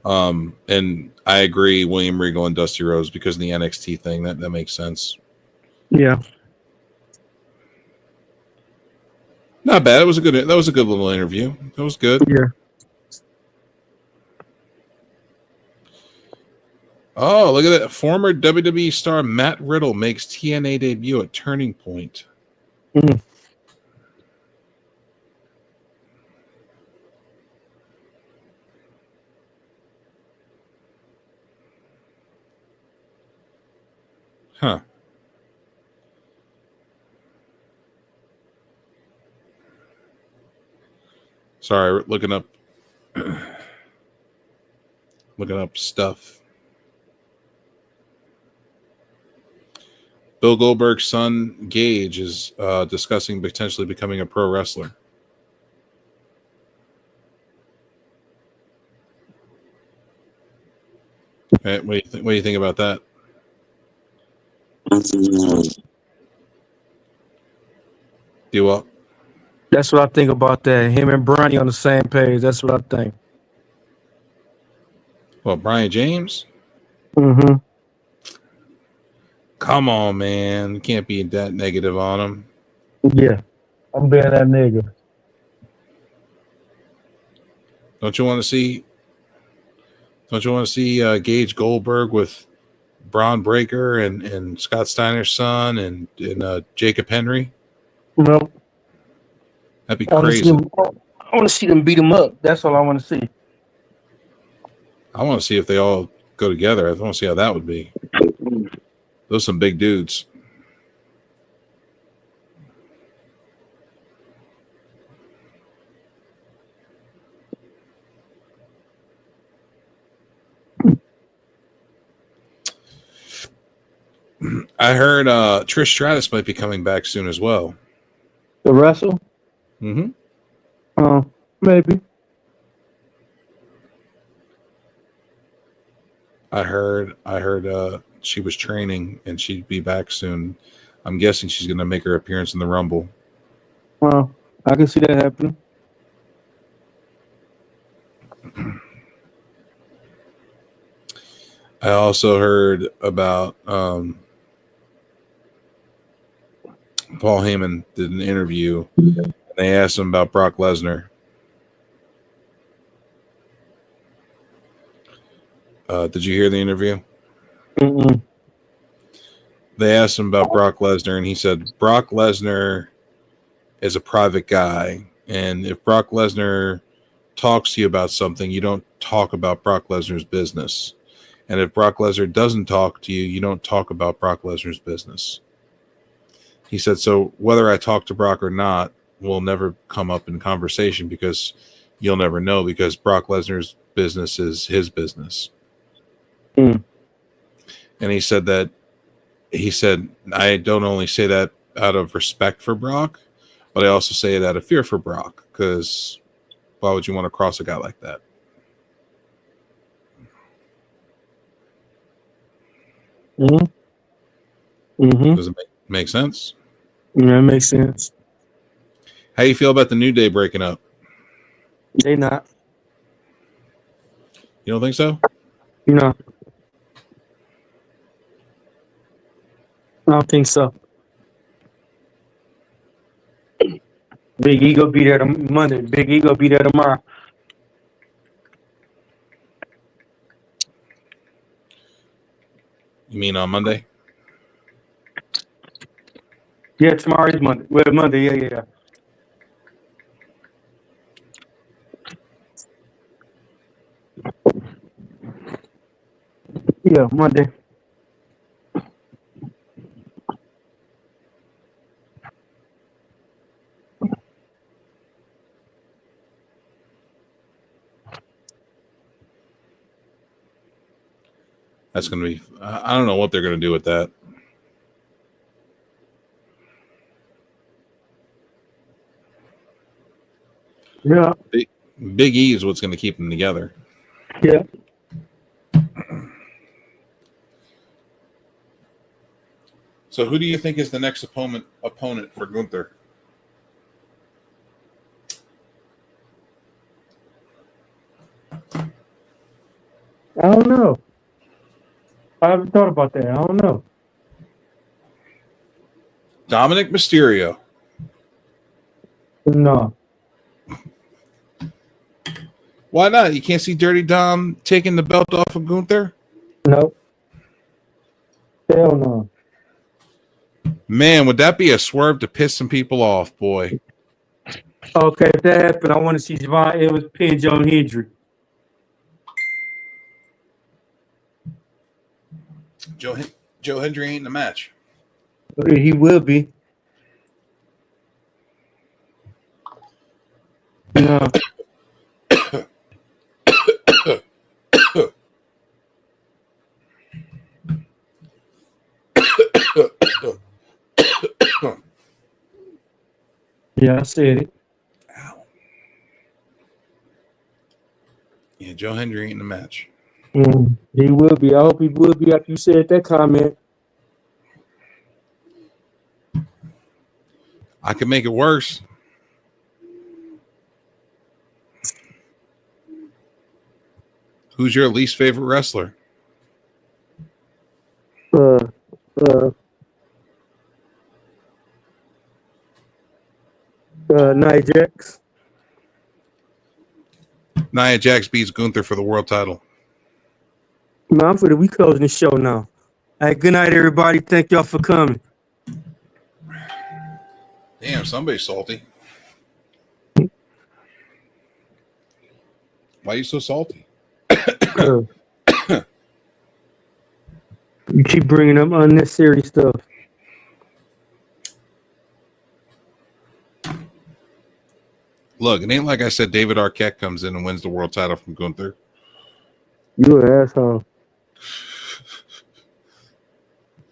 And I agree, William Regal and Dusty Rhodes, because of the NXT thing. That makes sense. Yeah. Not bad. That was a good little interview. That was good. Yeah. Oh, look at that. Former WWE star Matt Riddle makes TNA debut at Turning Point. Mm. Huh. Sorry, looking up stuff. Bill Goldberg's son Gage is discussing potentially becoming a pro wrestler. Okay, what do you think about that? Do what? That's what I think about that. Him and Bronny on the same page. That's what I think. Well, Brian James? Mm-hmm. Come on, man. You can't be that negative on him. Yeah. I'm being that nigga. Don't you want to see Gage Goldberg with Braun Breaker and Scott Steiner's son and Jacob Henry? Nope. That'd be I want crazy. to see them beat him up. That's all I want to see. I want to see if they all go together. I want to see how that would be. Those are some big dudes. I heard Trish Stratus might be coming back soon as well. The wrestle? Mm-hmm. Maybe. I heard she was training and she'd be back soon. I'm guessing she's going to make her appearance in the Rumble. Well, I can see that happening. I also heard about Paul Heyman did an interview. And they asked him about Brock Lesnar. Did you hear the interview? Mm-mm. They asked him about Brock Lesnar, and he said Brock Lesnar is a private guy, and if Brock Lesnar talks to you about something, you don't talk about Brock Lesnar's business. And if Brock Lesnar doesn't talk to you, you don't talk about Brock Lesnar's business. He said, so whether I talk to Brock or not will never come up in conversation because you'll never know, because Brock Lesnar's business is his business. Mm. And he said, I don't only say that out of respect for Brock, but I also say it out of fear for Brock, because why would you want to cross a guy like that? Mm-hmm. Mm-hmm. Does it make sense? Yeah, it makes sense. How you feel about the New Day breaking up? They not. You don't think so? No. I don't think so. Big E go be there Monday. Big E go be there tomorrow. You mean on Monday? Yeah, tomorrow is Monday. Well, Monday, yeah. Yeah, Monday. That's going to be, I don't know what they're going to do with that. Yeah. Big E is what's going to keep them together. Yeah. So who do you think is the next opponent for Gunther? I don't know. I haven't thought about that. I don't know. Dominic Mysterio. No. Why not? You can't see Dirty Dom taking the belt off of Gunther? No. Hell no. Man, would that be a swerve to piss some people off, boy? Okay, if that happened, I want to see Javon Edwards pin Joe Hendry. Joe Hendry ain't in the match. He will be. No. Yeah, I said it. Ow. Yeah, Joe Hendry ain't in the match. He will be. I hope he will be after you said that comment. I could make it worse. Who's your least favorite wrestler? Nia Jax. Nia Jax beats Gunther for the world title. Man, we closing the show now. Hey, good night, everybody. Thank y'all for coming. Damn, somebody's salty. Why are you so salty? You keep bringing up unnecessary stuff. Look, it ain't like I said David Arquette comes in and wins the world title from Gunther. You an asshole.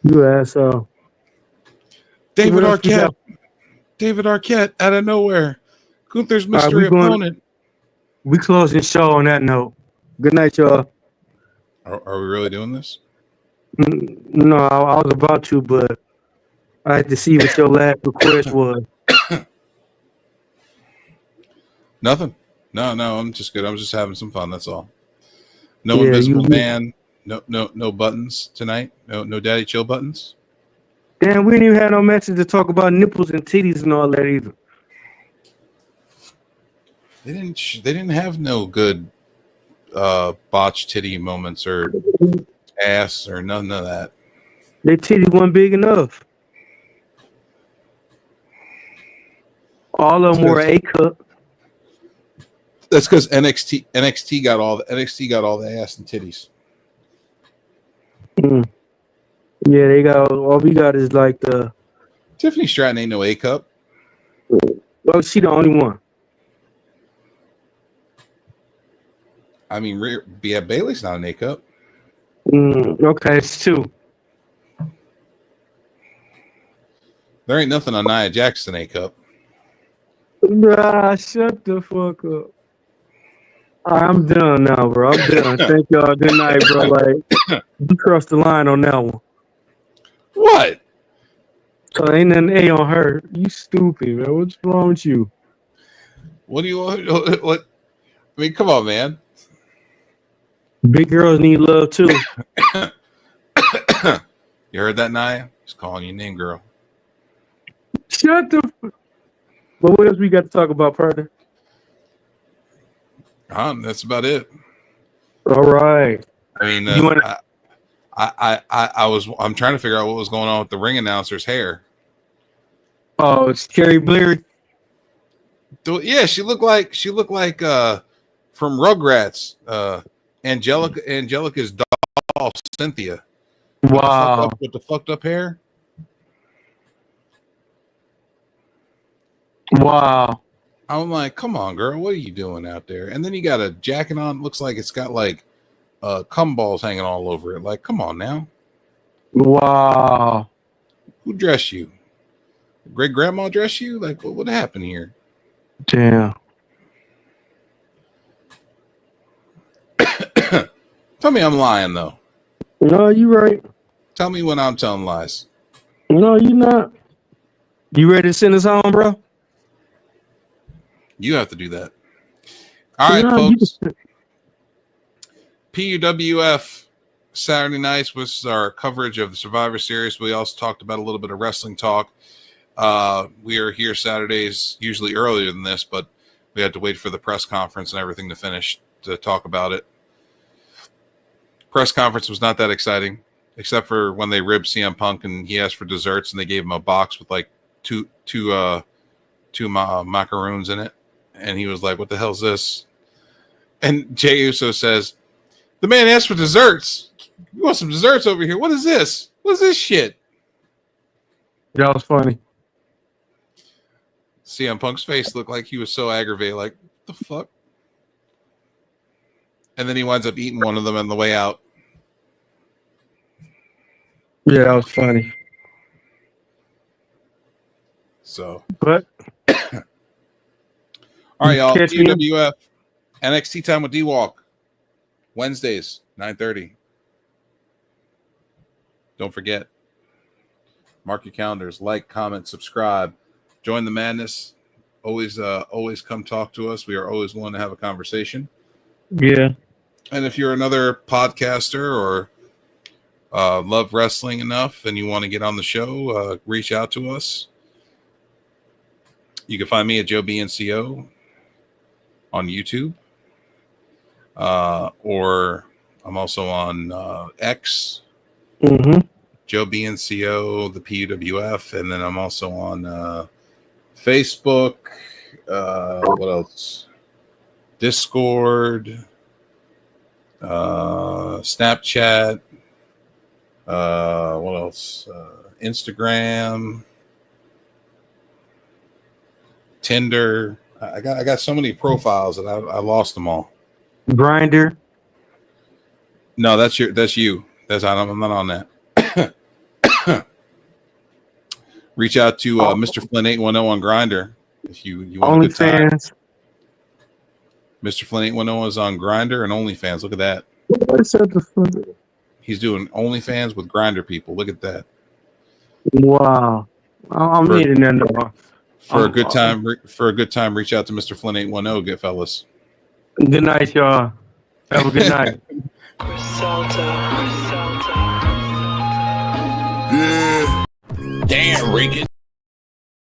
You an asshole. David Arquette out of nowhere. Gunther's mystery opponent. We closing the show on that note. Good night, y'all. Are we really doing this? No, I was about to, but I had to see what your last request was. Nothing. No, I'm just good. I'm just having some fun. That's all. No invisible man. No buttons tonight. No daddy chill buttons. Damn, we didn't even have no message to talk about nipples and titties and all that either. They didn't have no good botched titty moments or ass or none of that. Their titty wasn't big enough. All of them were A cup. That's because NXT got all the ass and titties. Yeah, they got all we got is like the Tiffany Stratton ain't no A cup. Well, she the only one. I mean, Bailey's not an A cup. Okay, it's two. There ain't nothing on Nia Jackson A cup. Nah, shut the fuck up. I'm done now, bro. I'm done. Thank y'all. Good night, bro. Like, you crossed the line on that one. What? So ain't nothing A on her. You stupid, man. What's wrong with you? What do you want? What? I mean, come on, man. Big girls need love too. You heard that, Nia? He's calling you name, girl. Shut the. But what else we got to talk about, partner? That's about it. All right. I mean, I'm trying to figure out what was going on with the ring announcer's hair. Oh, it's Carrie Bleary. Yeah, she looked like from Rugrats, Angelica's doll, Cynthia. Wow. With the fucked up hair. Wow. I'm like, come on, girl, what are you doing out there? And then you got a jacket on, looks like it's got like cum balls hanging all over it. Like, come on now. Wow. Who dressed you? Great grandma dressed you? Like, what happened here? Damn. Tell me I'm lying though. No, you right. Tell me when I'm telling lies. No, you not. You ready to send us home, bro? You have to do that. All right, No, folks. PUWF Saturday nights was our coverage of the Survivor Series. We also talked about a little bit of wrestling talk. We are here Saturdays, usually earlier than this, but we had to wait for the press conference and everything to finish to talk about it. Press conference was not that exciting, except for when they ribbed CM Punk and he asked for desserts and they gave him a box with like two macaroons in it. And he was like, what the hell's this? And Jey Uso says, the man asked for desserts. You want some desserts over here? What is this? What is this shit? That was funny. CM Punk's face looked like he was so aggravated, like, what the fuck? And then he winds up eating one of them on the way out. Yeah, that was funny. So, but all right, y'all. Catch me. PWF NXT Time with D-Walk. Wednesdays, 9:30. Don't forget. Mark your calendars. Like, comment, subscribe. Join the madness. Always come talk to us. We are always willing to have a conversation. Yeah. And if you're another podcaster or love wrestling enough and you want to get on the show, reach out to us. You can find me at Joe BNCO on YouTube. Or I'm also on X, Joe BNCO, the PUWF, and then I'm also on Facebook. What else? Discord, Snapchat. What else? Instagram, Tinder. I got so many profiles that I lost them all. Grinder. No, that's you. I'm not on that. Reach out to Mr. Flynn 810 on Grindr if you want a good time. OnlyFans. Mr. Flynn 810 is on Grindr and OnlyFans. Look at that. He's doing OnlyFans with Grindr people. Look at that. Wow. I'm needing that. For a good time, reach out to Mr. Flynn 810, good fellas. Good night, y'all. Have a good night. Yeah. Damn, Rico.